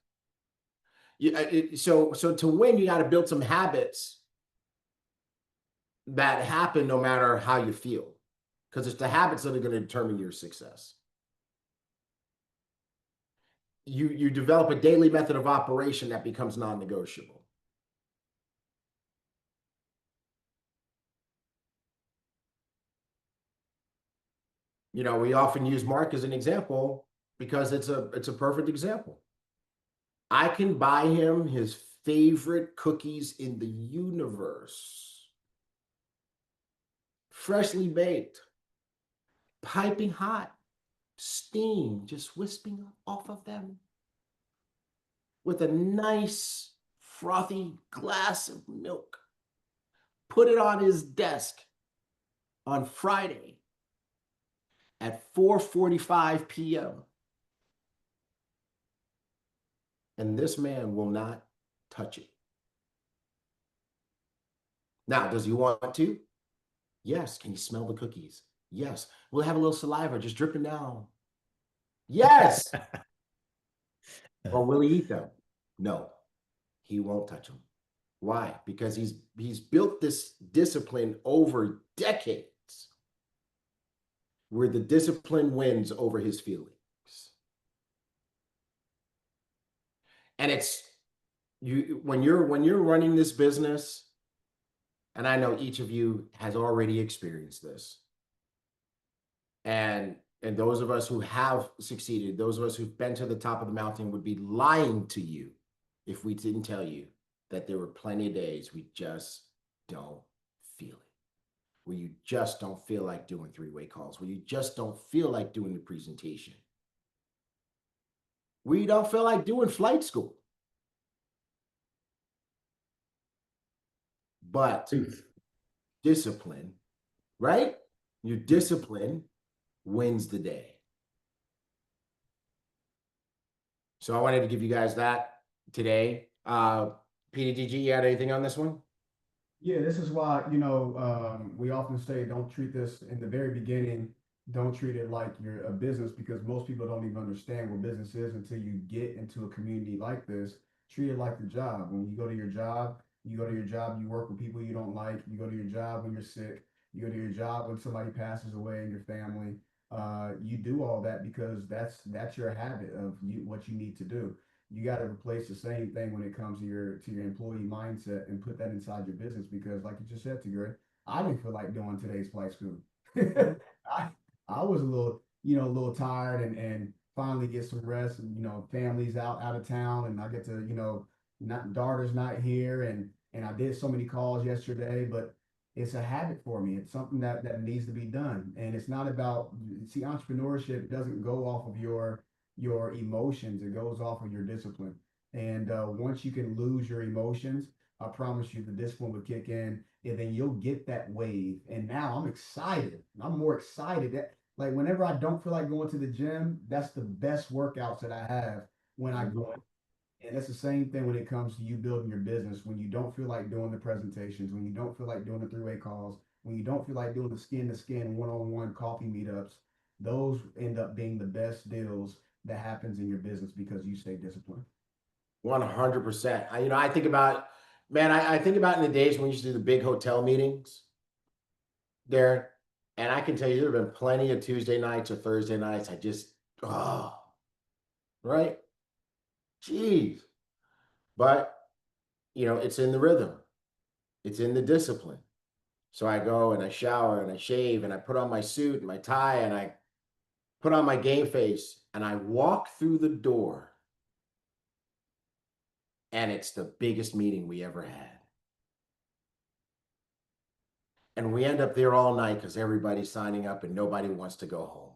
So to win, you got to build some habits that happen no matter how you feel, because it's the habits that are going to determine your success. You develop a daily method of operation that becomes non-negotiable. We often use Mark as an example because it's a perfect example. I can buy him his favorite cookies in the universe, freshly baked, piping hot, steam just wisping off of them, with a nice frothy glass of milk. Put it on his desk on Friday at 4:45 p.m. And this man will not touch it. Now, does he want to? Yes. Can you smell the cookies? Yes. We'll have a little saliva just dripping down. Yes. Or will he eat them? No, he won't touch them. Why? Because he's built this discipline over decades, where the discipline wins over his feelings. And it's when you're running this business, and I know each of you has already experienced this. And those of us who have succeeded, those of us who've been to the top of the mountain, would be lying to you if we didn't tell you that there were plenty of days we just don't feel it, where you just don't feel like doing three-way calls, where you just don't feel like doing the presentation, where you don't feel like doing flight school. But discipline, right? Your discipline wins the day. So I wanted to give you guys that today. PDTG, you had anything on this one? Yeah, this is why, we often say don't treat this in the very beginning, don't treat it like you're a business, because most people don't even understand what business is until you get into a community like this. Treat it like your job. When you go to your job, you work with people you don't like. You go to your job when you're sick. You go to your job when somebody passes away in your family. you do all that because that's your habit of what you need to do. You got to replace the same thing when it comes to your employee mindset and put that inside your business because, like you just said, Tigray, I didn't feel like doing today's flight school. I I was a little tired and finally get some rest and family's out of town and I get to not daughter's not here and I did so many calls yesterday, but it's a habit for me. It's something that needs to be done. And it's not about, see, entrepreneurship doesn't go off of your emotions. It goes off of your discipline. And once you can lose your emotions, I promise you the discipline will kick in and then you'll get that wave. And now I'm excited. I'm more excited that like whenever I don't feel like going to the gym, that's the best workouts that I have when I go. And it's the same thing when it comes to you building your business. When you don't feel like doing the presentations, when you don't feel like doing the three-way calls, when you don't feel like doing the skin-to-skin one-on-one coffee meetups, those end up being the best deals that happens in your business because you stay disciplined. 100%. I think about, man, I think about in the days when we used to do the big hotel meetings there, and I can tell you there have been plenty of Tuesday nights or Thursday nights. I just, right? Jeez. But, it's in the rhythm. It's in the discipline. So I go and I shower and I shave and I put on my suit and my tie and I put on my game face and I walk through the door and it's the biggest meeting we ever had. And we end up there all night because everybody's signing up and nobody wants to go home.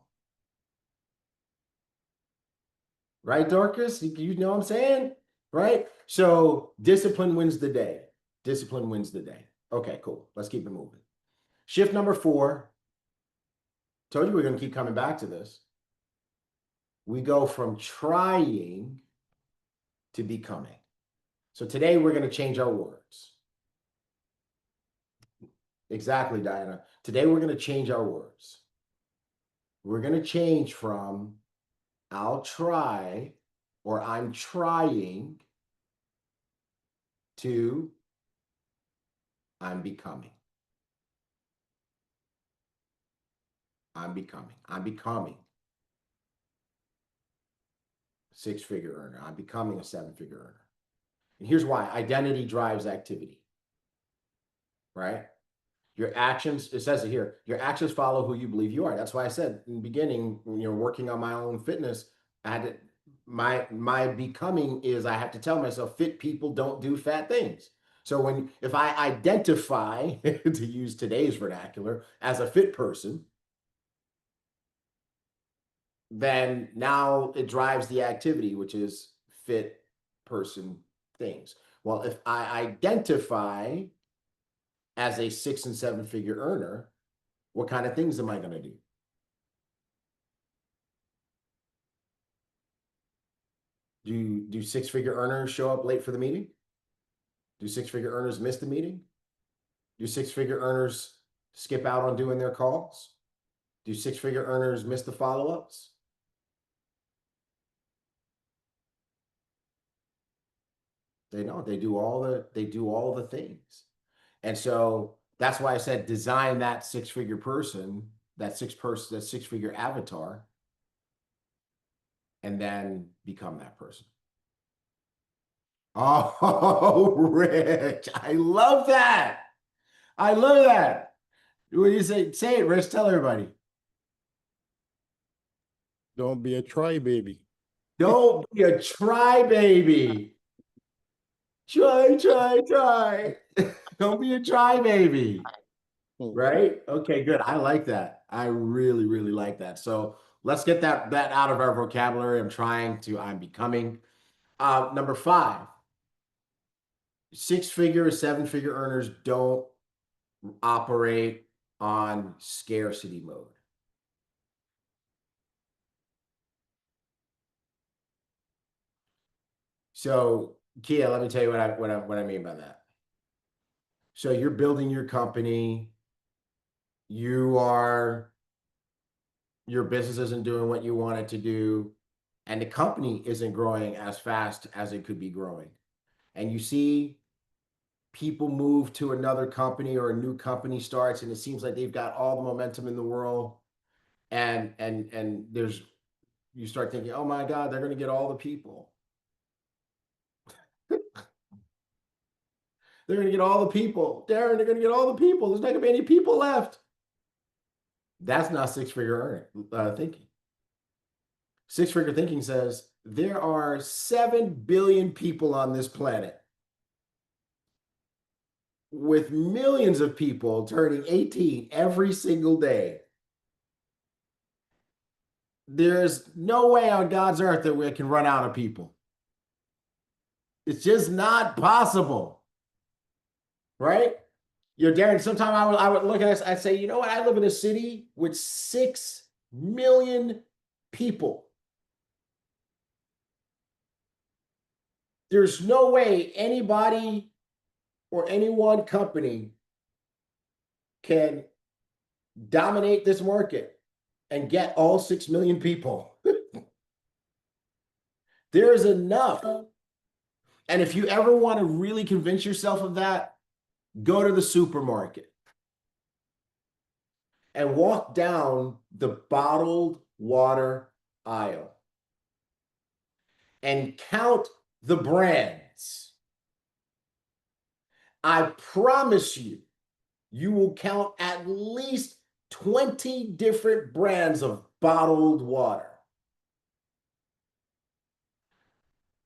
Right, Dorcas? You know what I'm saying? Right? So discipline wins the day. Discipline wins the day. Okay, cool. Let's keep it moving. Shift number 4. Told you we're going to keep coming back to this. We go from trying to becoming. So today we're going to change our words. Exactly, Diana. Today we're going to change our words. We're going to change from I'll try or I'm trying to I'm becoming. I'm becoming. I'm becoming a 6-figure earner. I'm becoming a 7-figure earner. And here's why. Identity drives activity, right? Your actions, it says it here, your actions follow who you believe you are. That's why I said in the beginning, when you're working on my own fitness, I had to, my becoming is I have to tell myself fit people don't do fat things. So if I identify, to use today's vernacular, as a fit person, then now it drives the activity, which is fit person things. Well, if I identify as a 6- and 7-figure earner, what kind of things am I going to do? Do 6-figure earners show up late for the meeting? Do 6-figure earners miss the meeting? Do 6-figure earners skip out on doing their calls? Do 6-figure earners miss the follow-ups? They don't. They do all the things. And so that's why I said design that 6-figure person, that 6-figure avatar, and then become that person. Oh, Rich, I love that. I love that. What do you say? Say it, Rich. Tell everybody. Don't be a try baby. Don't be a try baby. Try. Don't be a try baby. Right? Okay, good. I like that. I really, really like that. So let's get that out of our vocabulary. I'm becoming. Number 5, 6-figure, 7-figure earners don't operate on scarcity mode. So, Kia, let me tell you what I mean by that. So you're building your company. Your business isn't doing what you want it to do, and the company isn't growing as fast as it could be growing. And you see people move to another company or a new company starts, and it seems like they've got all the momentum in the world. and you start thinking, oh my God, they're going to get all the people. They're going to get all the people. Darren, they're going to get all the people. There's not going to be any people left. That's not six-figure thinking. Six-figure thinking says there are 7 billion people on this planet, with millions of people turning 18 every single day. There's no way on God's earth that we can run out of people. It's just not possible. Right? Darren, sometimes I would look at this, I'd say, you know what? I live in a city with 6 million people. There's no way anybody or any one company can dominate this market and get all 6 million people. There's enough. And if you ever want to really convince yourself of that, go to the supermarket and walk down the bottled water aisle and count the brands. I promise you, you will count at least 20 different brands of bottled water.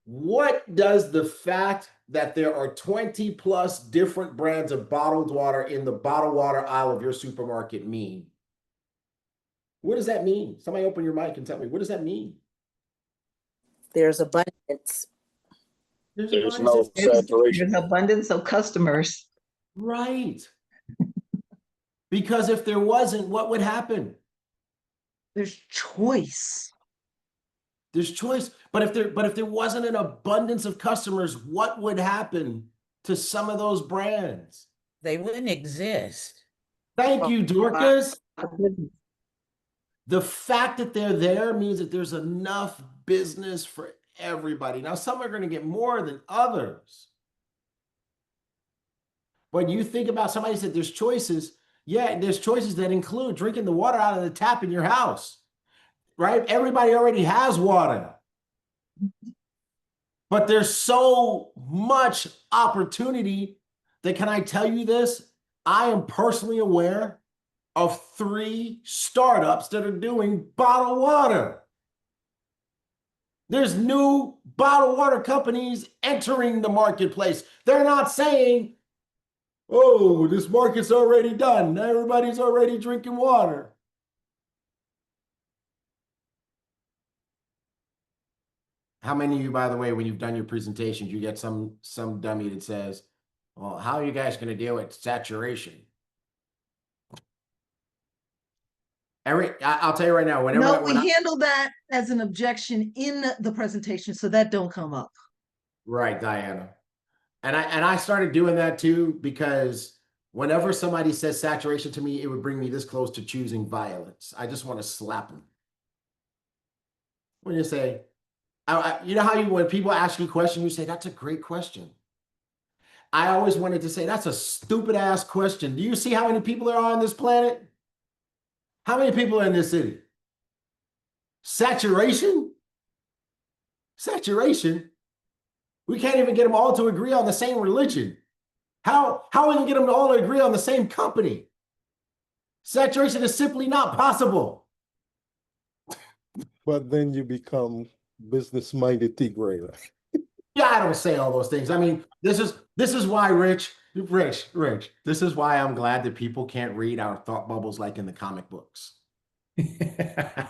What does the fact that there are 20 plus different brands of bottled water in the bottled water aisle of your supermarket mean? What does that mean? Somebody open your mic and tell me, what does that mean? There's abundance. There's no saturation. There's abundance of customers. Right. Because if there wasn't, what would happen? There's choice. There's choice. But if there wasn't an abundance of customers, what would happen to some of those brands? They wouldn't exist. Thank you, Dorcas. The fact that they're there means that there's enough business for everybody. Now, some are going to get more than others. When you think about, somebody said there's choices. Yeah, there's choices that include drinking the water out of the tap in your house, right? Everybody already has water. But there's so much opportunity that, can I tell you this? I am personally aware of 3 startups that are doing bottled water. There's new bottled water companies entering the marketplace. They're not saying, oh, this market's already done. Everybody's already drinking water. How many of you, by the way, when you've done your presentations, you get some dummy that says, well, how are you guys going to deal with saturation? I'll tell you right now, No, we handle that as an objection in the presentation, so that don't come up. Right, Diana. And I started doing that too, because whenever somebody says saturation to me, it would bring me this close to choosing violence. I just want to slap them. When you say, you know how when people ask you a question, you say, that's a great question. I always wanted to say, that's a stupid ass question. Do you see how many people there are on this planet? How many people are in this city? Saturation? Saturation? We can't even get them all to agree on the same religion. How are we going to get them all to agree on the same company? Saturation is simply not possible. But then you become business-minded Tigray. Yeah, I don't say all those things. I mean, this is why, Rich, this is why I'm glad that people can't read our thought bubbles like in the comic books. Because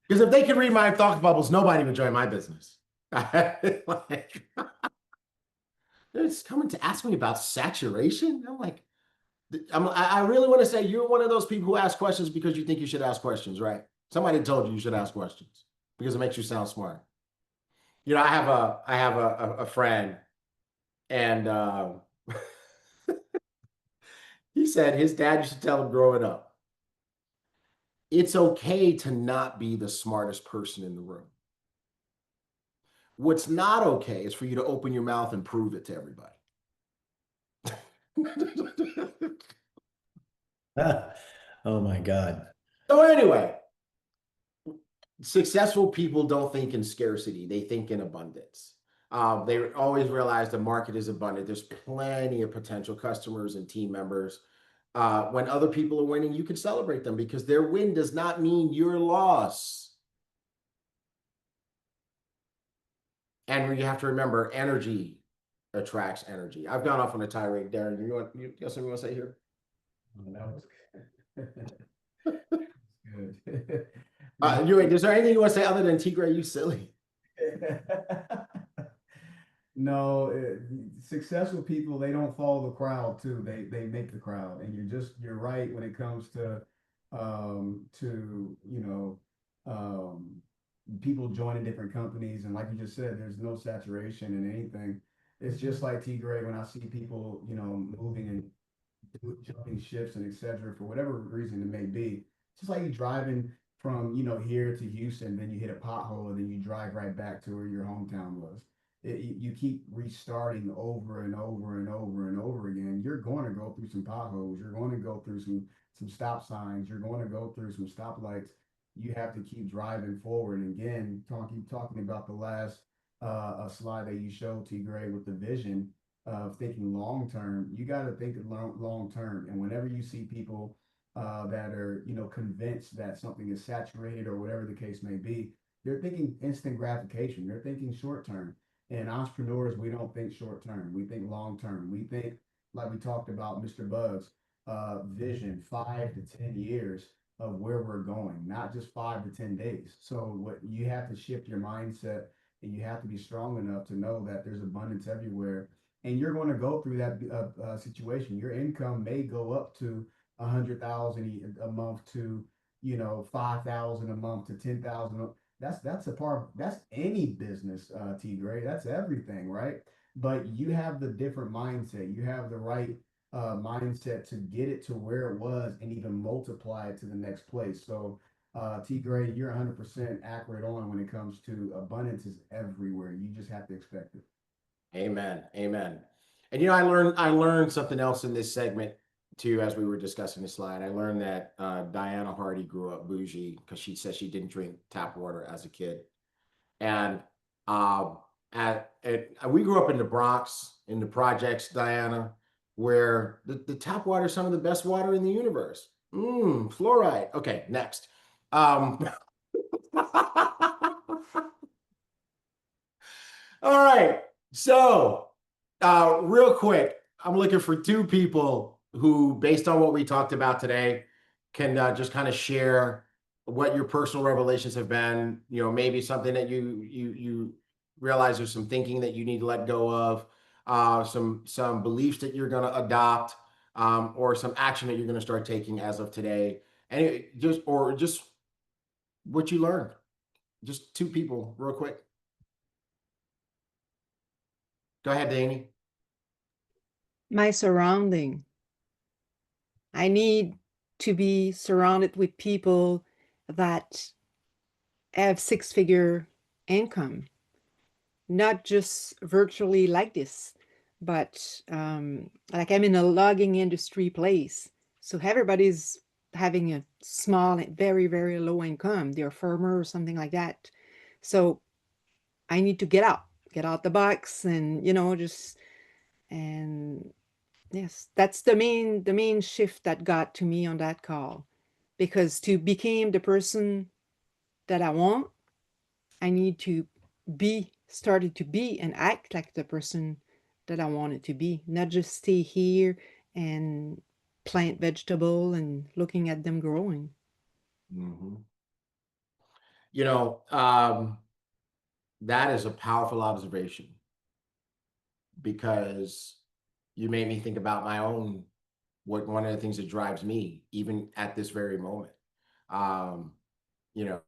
if they could read my thought bubbles, nobody would join my business. Like, they're just coming to ask me about saturation. I'm like, I really want to say you're one of those people who ask questions because you think you should ask questions, right? Somebody told you should ask questions because it makes you sound smart. You know, I have a friend, and he said his dad used to tell him growing up, it's okay to not be the smartest person in the room. What's not okay is for you to open your mouth and prove it to everybody. Oh my God. So anyway, successful people don't think in scarcity, they think in abundance. They always realize the market is abundant. There's plenty of potential customers and team members. When other people are winning, you can celebrate them because their win does not mean your loss. And you have to remember, energy attracts energy. I've gone off on a tirade, Darren. You got something you want to say here? That was good. Is there anything you want to say other than Tigray, you silly? No, successful people, they don't follow the crowd too. They make the crowd, and you're right when it comes to people joining different companies, and like you just said, there's no saturation in anything. It's just like T Gray when I see people, moving and jumping ships and etc. for whatever reason it may be. Just like you driving from here to Houston, then you hit a pothole, and then you drive right back to where your hometown was. You keep restarting over and over and over and over again. You're going to go through some potholes. You're going to go through some stop signs. You're going to go through some stoplights. You have to keep driving forward. And again, talking about the last a slide that you showed, T. Gray, with the vision of thinking long term. You got to think long term. And whenever you see people that are convinced that something is saturated or whatever the case may be, they're thinking instant gratification. They're thinking short term. And entrepreneurs, we don't think short term. We think long term. We think, like we talked about, Mr. Bugs, vision 5 to 10 years of where we're going, not just 5 to 10 days. So what you have to shift your mindset, and you have to be strong enough to know that there's abundance everywhere. And you're going to go through that situation. Your income may go up to 100,000 a month to 5,000 a month to 10,000. That's a part. That's any business, T. Gray. That's everything, right? But you have the different mindset. You have the right mindset to get it to where it was and even multiply it to the next place. So, T. Gray, you're 100% accurate on when it comes to abundance is everywhere. You just have to expect it. Amen. Amen. And I learned something else in this segment too, as we were discussing the slide. I learned that Diana Hardy grew up bougie because she said she didn't drink tap water as a kid. And we grew up in the Bronx, in the projects, Diana, where the tap water is some of the best water in the universe. Fluoride. Okay, next. All right. So, real quick, I'm looking for two people who, based on what we talked about today, can just kind of share what your personal revelations have been. Maybe something that you realize there's some thinking that you need to let go of, some beliefs that you're going to adopt, or some action that you're going to start taking as of today, and just what you learned. Just two people, real quick. Go ahead, Danny. My surrounding. I need to be surrounded with people that have six-figure income, not just virtually like this, but like I'm in a logging industry place. So everybody's having a small and very, very low income. They're a farmer or something like that. So I need to get out the box and, and yes, that's the main shift that got to me on that call. Because to become the person that I want, I need to started to be and act like the person that I wanted to be, not just stay here and plant vegetable and looking at them growing. Mm-hmm. That is a powerful observation, because you made me think about my own, one of the things that drives me even at this very moment. You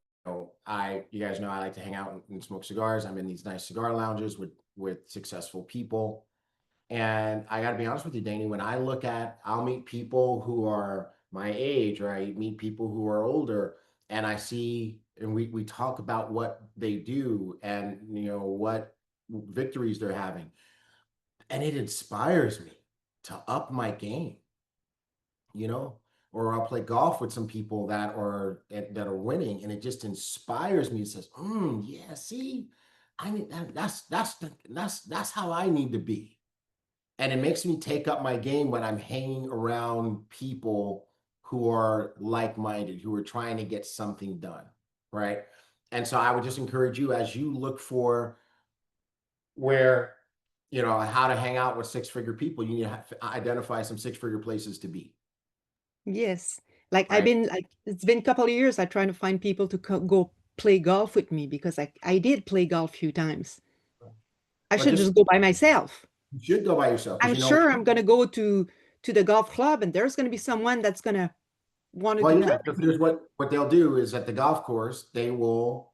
guys know I like to hang out and smoke cigars. I'm in these nice cigar lounges with successful people. And I got to be honest with you, Danny, when I'll meet people who are my age, or I meet people who are older, and I see, and we talk about what they do and, what victories they're having. And it inspires me to up my game. or I'll play golf with some people that are winning, and it just inspires me. It says, yeah, see, I need that's how I need to be. And it makes me take up my game when I'm hanging around people who are like-minded, who are trying to get something done, right? And so I would just encourage you, as you look for where, how to hang out with six-figure people, you need to identify some six-figure places to be. Yes. Like Right. it's been a couple of years, I'm trying to find people to go play golf with me because I did play golf a few times. I But should just just go by myself. you should go by yourself I'm because sure I'm going to go to the golf club and there's going to be someone that's going to want to well, do yeah, that. because here's what they'll do is at the golf course, they will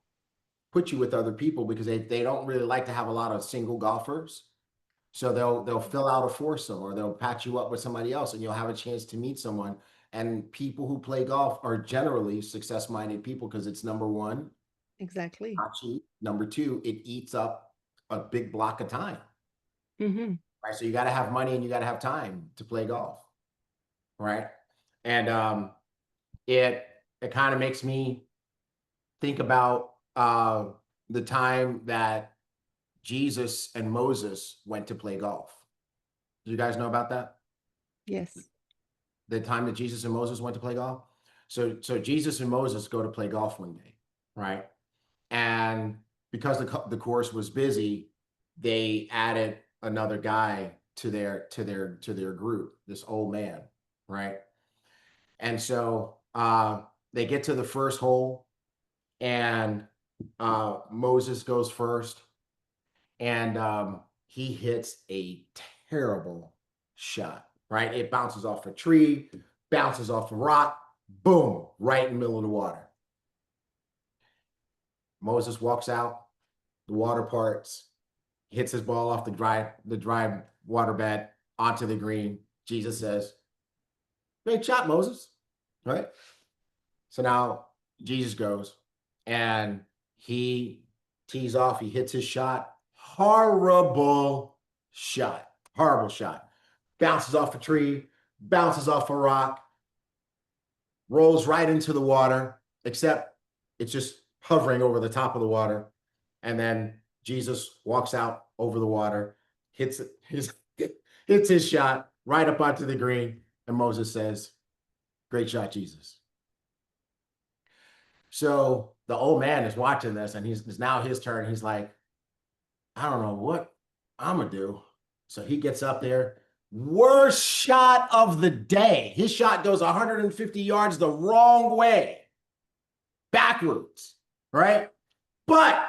put you with other people because they don't really like to have a lot of single golfers. So they'll fill out a foursome or they'll patch you up with somebody else and you'll have a chance to meet someone. And people who play golf are generally success-minded people because it's number one, Exactly. not cheap. Number two, it eats up a big block of time. Mm-hmm. Right. So you got to have money and you got to have time to play golf. Right. And it kind of makes me think about the time that Jesus and Moses went to play golf. Do you guys know about that? Yes. The time that Jesus and Moses went to play golf. So Jesus and Moses go to play golf one day, right? And because the course was busy, they added another guy to their group, this old man, right? And so they get to the first hole, and Moses goes first, and he hits a terrible shot, right? It bounces off a tree, bounces off a rock, boom, right in the middle of the water. Moses walks out, the water parts, hits his ball off the dry waterbed onto the green. Jesus says, "Great shot, Moses," right? So now Jesus goes and he tees off, he hits his shot. Horrible shot. Horrible shot. Bounces off a tree, bounces off a rock, rolls right into the water, except it's just hovering over the top of the water. And then Jesus walks out over the water, hits his shot right up onto the green. And Moses says, "Great shot, Jesus." So the old man is watching this and it's now his turn. He's like, "I don't know what I'm gonna do." So he gets up there. Worst shot of the day. His shot goes 150 yards the wrong way, backwards, right? But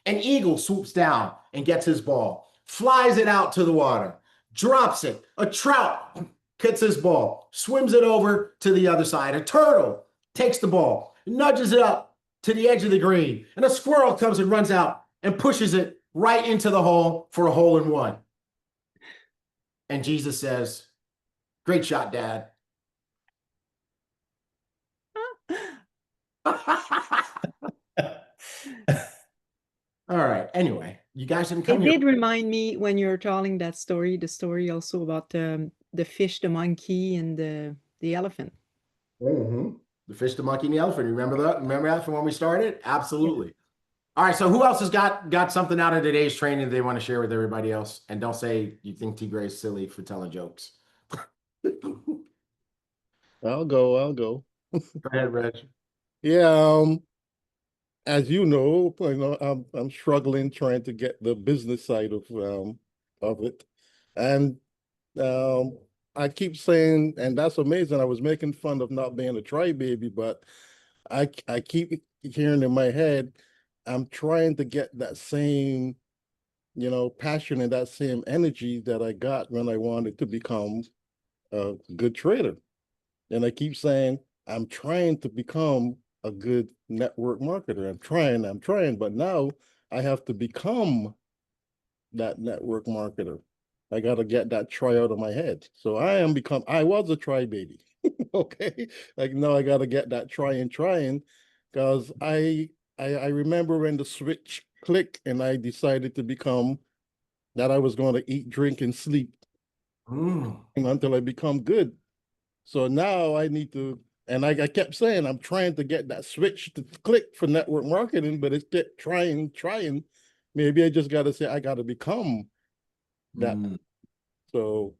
an eagle swoops down and gets his ball, flies it out to the water, drops it. A trout gets his ball, swims it over to the other side. A turtle takes the ball, nudges it up to the edge of the green, and a squirrel comes and runs out and pushes it right into the hole for a hole in one. And Jesus says, "Great shot, Dad." All right. Anyway, you guys didn't come It here. did remind me when you're telling that story, the story also about the fish, the monkey, and the elephant. Mm-hmm. The fish, the monkey, and the elephant. Remember that? Remember that from when we started? Absolutely. Yeah. All right. So who else has got something out of today's training they want to share with everybody else? And don't say you think T Gray's silly for telling jokes. I'll go. Go ahead, Reg. Yeah, as I'm struggling trying to get the business side of it. And I keep saying, and that's amazing. I was making fun of not being a crybaby, but I keep hearing in my head, I'm trying to get that same, passion and that same energy that I got when I wanted to become a good trader. And I keep saying, I'm trying to become a good network marketer. I'm trying, but now I have to become that network marketer. I got to get that try out of my head. So I was a try baby. Okay. Like, no, I got to get that trying, because I remember when the switch clicked and I decided to become that I was going to eat, drink, and sleep until I become good. So now I need to, and I kept saying I'm trying to get that switch to click for network marketing, but it kept trying. Maybe I just got to say I got to become that. So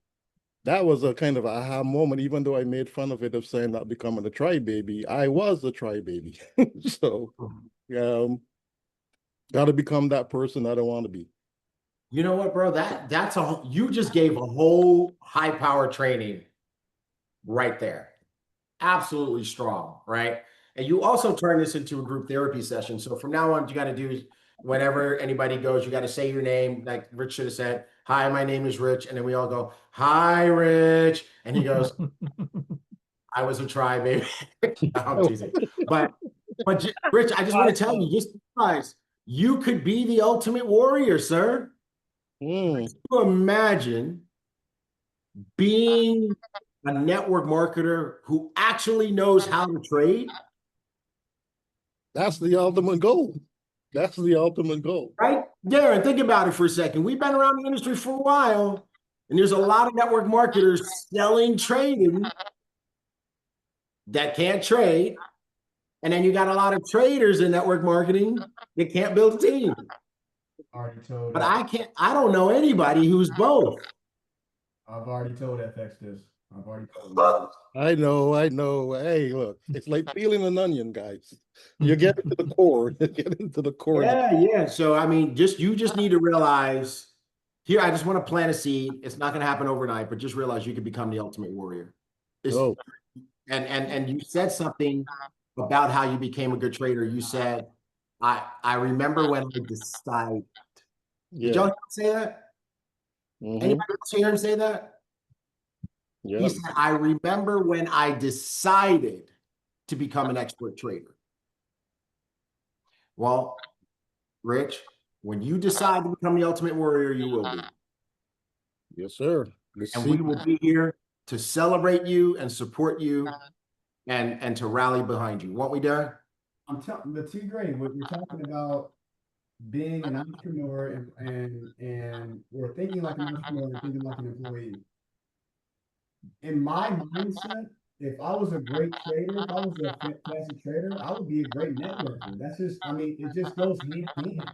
that was a kind of aha moment, even though I made fun of it of saying not becoming a try baby. I was a try baby. So got to become that person I don't want to be. You know what, bro? You just gave a whole high power training right there. Absolutely strong, right? And you also turn this into a group therapy session. So from now on, what you got to do is whenever anybody goes, you got to say your name, like Rich should have said, "Hi, my name is Rich," and then we all go, "Hi, Rich," and he goes, "I was a try, baby." I'm teasing, but Rich, I just want to tell you, just realize you could be the ultimate warrior, sir. Can you imagine being a network marketer who actually knows how to trade? That's the ultimate goal. That's the ultimate goal. Right? Darren, think about it for a second. We've been around the industry for a while, and there's a lot of network marketers selling trading that can't trade. And then you got a lot of traders in network marketing that can't build a team. Already told. But I don't know anybody who's both. I've already told FX this. I've already told him. I know. Hey, look, it's like peeling an onion, guys. You get into the core. You get into the core. Yeah. So I mean, you just need to realize here. I just want to plant a seed. It's not going to happen overnight, but just realize you could become the ultimate warrior. And you said something about how you became a good trader. You said, I remember when I decided. Did y'all say that? Anybody else hear him say that? Yeah. He said, I remember when I decided to become an expert trader. Well, Rich, when you decide to become the ultimate warrior, you will be. Yes, sir. And we will be here to celebrate you and support you and to rally behind you. Won't we, Darren? I'm telling the T-Gray, what you're talking about being an entrepreneur and or thinking like an entrepreneur and thinking like an employee. In my mindset, if I was a great trader, if I was a fantastic trader, I would be a great networker. That's just, I mean, it just goes hand in hand.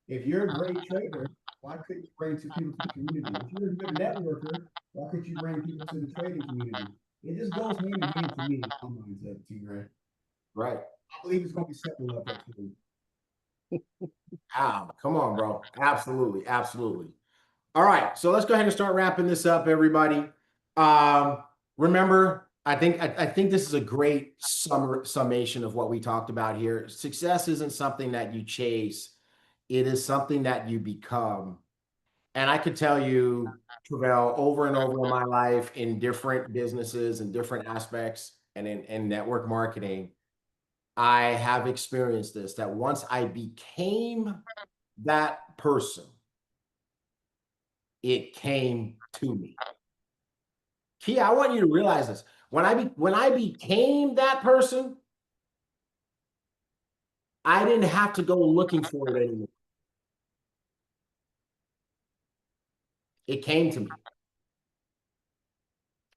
If you're a great trader, why couldn't you bring two people to the community? If you're a good networker, why couldn't you bring people to the trading community? It just goes hand in hand to me in my mindset, T-Gray. Right. I believe it's going to be simple up there too. Come on, bro. Absolutely. All right, so let's go ahead and start wrapping this up, everybody. Remember, I think this is a great summation of what we talked about here. Success isn't something that you chase. It is something that you become. And I could tell you, Travell, over and over in my life, in different businesses and different aspects and in network marketing, I have experienced this, that once I became that person, it came to me. Kia, I want you to realize this. When I became that person, I didn't have to go looking for it anymore. It came to me.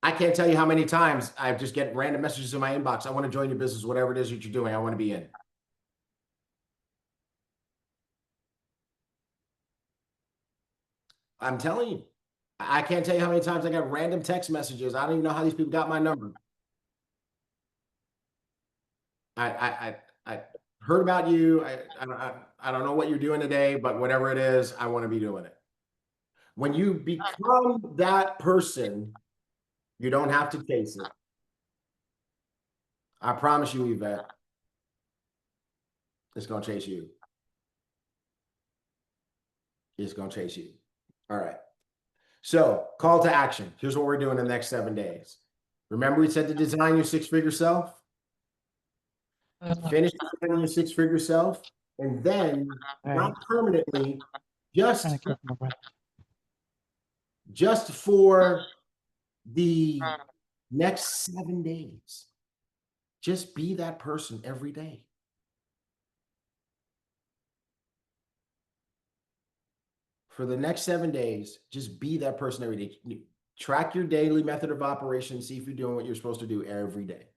I can't tell you how many times I just get random messages in my inbox. I want to join your business, whatever it is that you're doing. I want to be in. I'm telling you, I can't tell you how many times I got random text messages. I don't even know how these people got my number. I heard about you. I don't know what you're doing today, but whatever it is, I want to be doing it. When you become that person, you don't have to chase it. I promise you, Yvette, it's going to chase you. It's going to chase you. All right. So, call to action. Here's what we're doing in the next 7 days. Remember, we said to design your six-figure self? Finish designing your six-figure self, and then, not permanently, just for the next 7 days. Just be that person every day. For the next 7 days, just be that person every day. Track your daily method of operation. See if you're doing what you're supposed to do every day.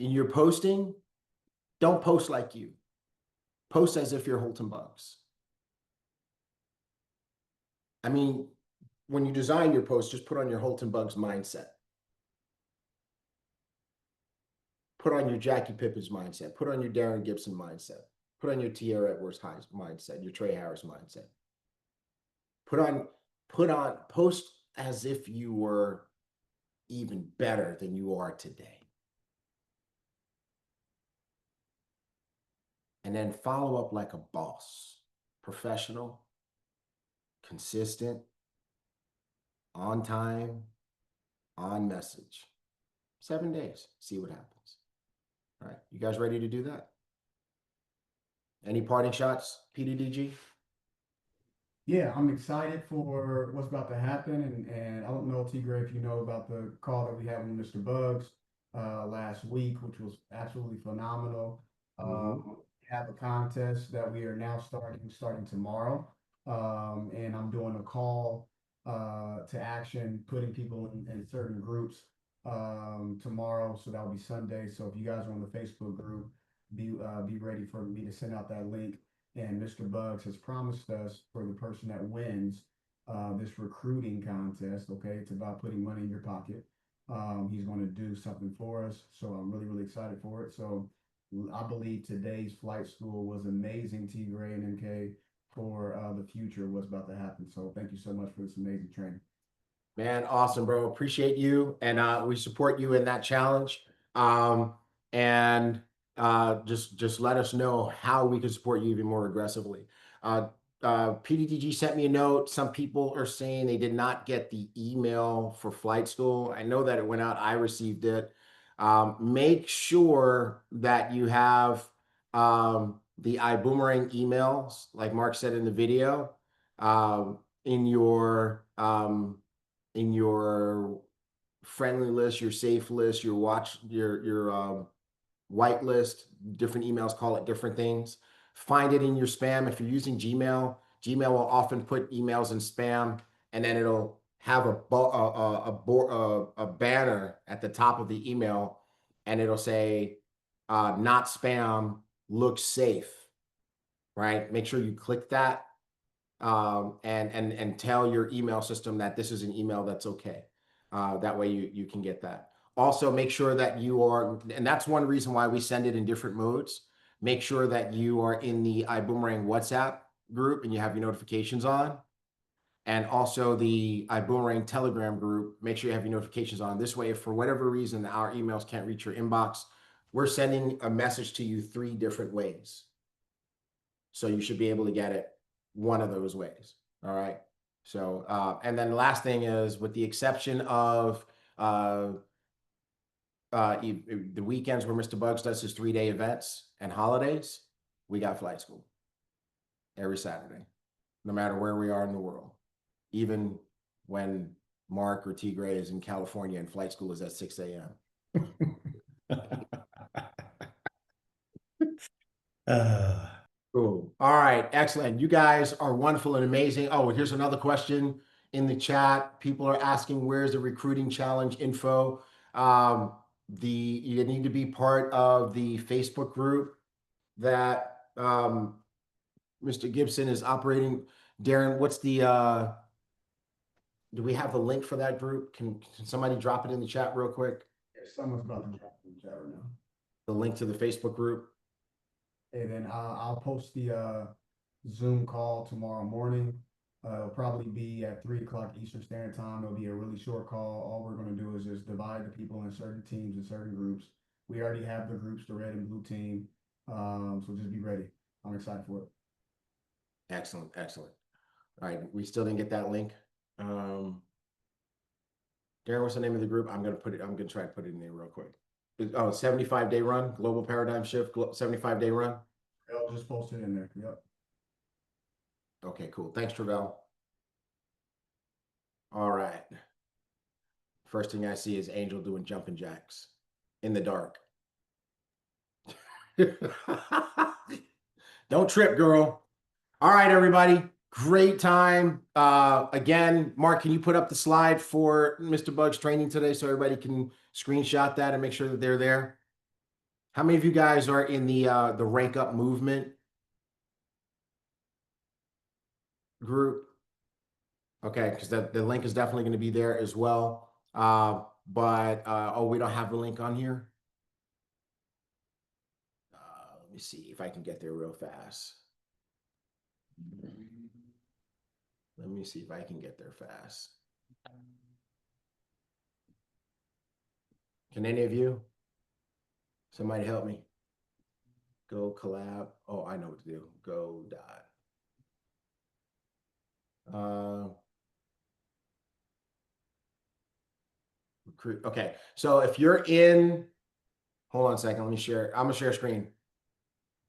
In your posting, don't post like you. Post as if you're Holton Bugs. I mean, when you design your post, just put on your Holton Bugs mindset. Put on your Jackie Pippins mindset. Put on your Darren Gibson mindset. Put on your Tierra Edwards mindset, your Trey Harris mindset. Post as if you were even better than you are today. And then follow up like a boss, professional, consistent, on time, on message. 7 days, see what happens. All right, you guys ready to do that? Any parting shots, PDDG? Yeah, I'm excited for what's about to happen, and I don't know, T. Gray, if you know about the call that we had with Mr. Bugs last week, which was absolutely phenomenal. We have a contest that we are now starting tomorrow, and I'm doing a call to action, putting people in certain groups tomorrow, so that'll be Sunday. So if you guys are on the Facebook group, be ready for me to send out that link. And Mr. Bugs has promised us for the person that wins this recruiting contest, okay, it's about putting money in your pocket. He's going to do something for us. So I'm really, really excited for it. So I believe today's flight school was amazing, T. Gray and MK, for the future, what's about to happen. So thank you so much for this amazing training. Man, awesome, bro. Appreciate you. And we support you in that challenge. Just let us know how we can support you even more aggressively. PDTG sent me a note. Some people are saying they did not get the email for flight school. I know that it went out. I received it. Make sure that you have the Ibüümerang emails, like Mark said in the video, in your friendly list, your safe list, your white list. Different emails call it different things. Find it in your spam. If you're using Gmail, Gmail will often put emails in spam, and then it'll have a banner at the top of the email, and it'll say not spam, looks safe, right? Make sure you click that and tell your email system that this is an email that's okay. That way you can get that. Also, make sure that you are, and that's one reason why we send it in different modes. Make sure that you are in the Ibüümerang WhatsApp group and you have your notifications on. And also the Ibüümerang Telegram group, make sure you have your notifications on. This way, if for whatever reason our emails can't reach your inbox, we're sending a message to you 3 different ways. So you should be able to get it one of those ways. All right. So, and then the last thing is, with the exception of the weekends where Mr. Bugs does his 3-day events and holidays, we got flight school every Saturday, no matter where we are in the world. Even when Mark or T. Gray is in California and flight school is at 6 a.m. Cool. All right. Excellent. You guys are wonderful and amazing. Oh, here's another question in the chat. People are asking, where's the recruiting challenge info? You need to be part of the Facebook group that Mr. Gibson is operating. Darren, what's the do we have the link for that group? Can somebody drop it in the chat real quick? Someone's about to drop it in the chat right now. The link to the Facebook group. And then I'll post the Zoom call tomorrow morning. It'll probably be at 3 o'clock Eastern Standard Time. It'll be a really short call. All we're going to do is just divide the people in certain teams and certain groups. We already have the groups, the red and blue team. So just be ready. I'm excited for it. Excellent. Excellent. All right. We still didn't get that link. Darren, what's the name of the group? I'm going to try to put it in there real quick. Oh, 75-day run, global paradigm shift, 75-day run. I'll just post it in there. Yep. Okay, cool. Thanks, Travell. All right. First thing I see is Angel doing jumping jacks in the dark. Don't trip, girl. All right, everybody. Great time. Again, Mark, can you put up the slide for Mr. Bug's training today so everybody can screenshot that and make sure that they're there? How many of you guys are in the rank up movement group? Okay, because the link is definitely going to be there as well. Oh, we don't have the link on here. Let me see if I can get there real fast. Let me see if I can get there fast. Can any of you? Somebody help me. Go collab. Oh, I know what to do. Go dot. Recruit. Okay, so if you're in, hold on a second. Let me share. I'm gonna share screen.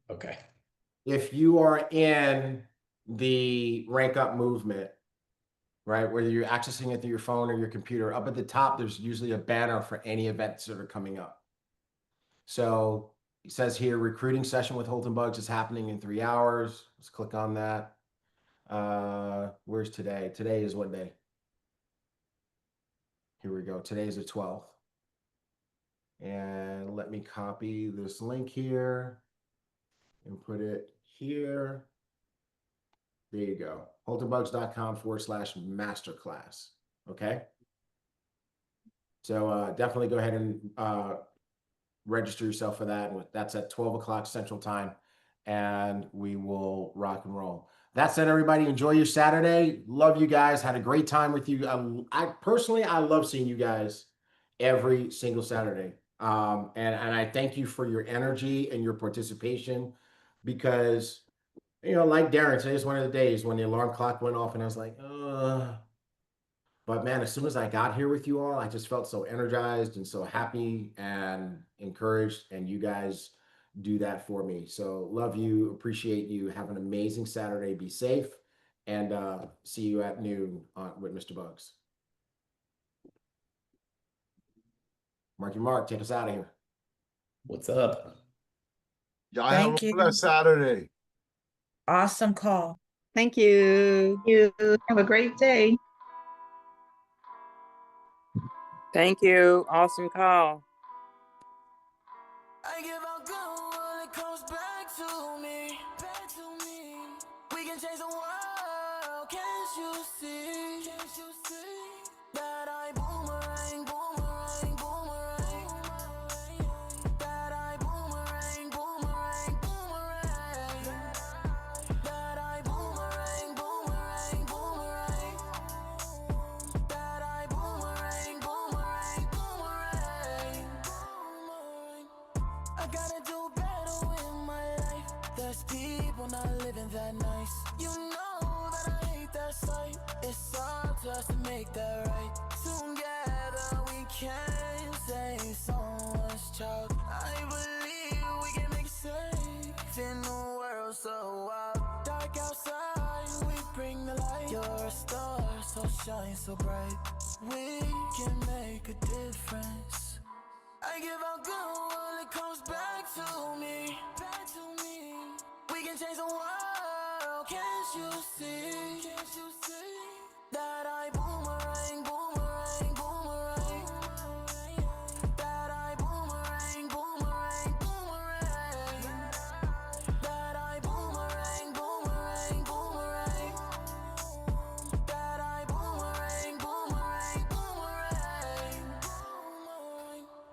Okay. If you are in the rank up movement, right, whether you're accessing it through your phone or your computer, up at the top, there's usually a banner for any events that are coming up. So it says here, recruiting session with Holton Bugs is happening in 3 hours. Let's click on that. Where's today? Today is what day? Here we go. Today is the 12th. And let me copy this link here and put it here. There you go. holtonbugs.com/masterclass. Okay. So definitely go ahead and register yourself for that. That's at 12 o'clock Central Time, and we will rock and roll. That said, everybody, enjoy your Saturday. Love you guys. Had a great time with you. I personally love seeing you guys every single Saturday. And I thank you for your energy and your participation, because, you know, like Darren, today's one of the days when the alarm clock went off and I was like, but man, as soon as I got here with you all, I just felt so energized and so happy and encouraged, and you guys do that for me. So love you, appreciate you. Have an amazing Saturday. Be safe, and see you at noon with Mr. Bugs. Mark, take us out of here. What's up? Y'all have a blessed Saturday. Awesome call. Thank you. Have a great day. Thank you. Awesome call. I give out good when it comes back to me. We can change the world, can't you see? That I boomerang, boomerang, boomerang. That I boomerang, boomerang, boomerang. That I boomerang, boomerang, boomerang. That I boomerang, boomerang, boomerang. I gotta do better with my life. There's people not living that nice. You know that I hate that sight. It's up to us to make that right. Together we can save someone's child. I believe we can make it safe in a world so wild. Dark outside, we bring the light. You're a star, so shine so bright. We can make a difference. I give out good when it comes back to me. We can change the world, can't you see? That I boomerang, boomerang, boomerang. That I boomerang, boomerang, boomerang. That I boomerang, boomerang, boomerang. That I boomerang, boomerang, boomerang.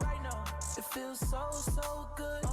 Right now, it feels so good.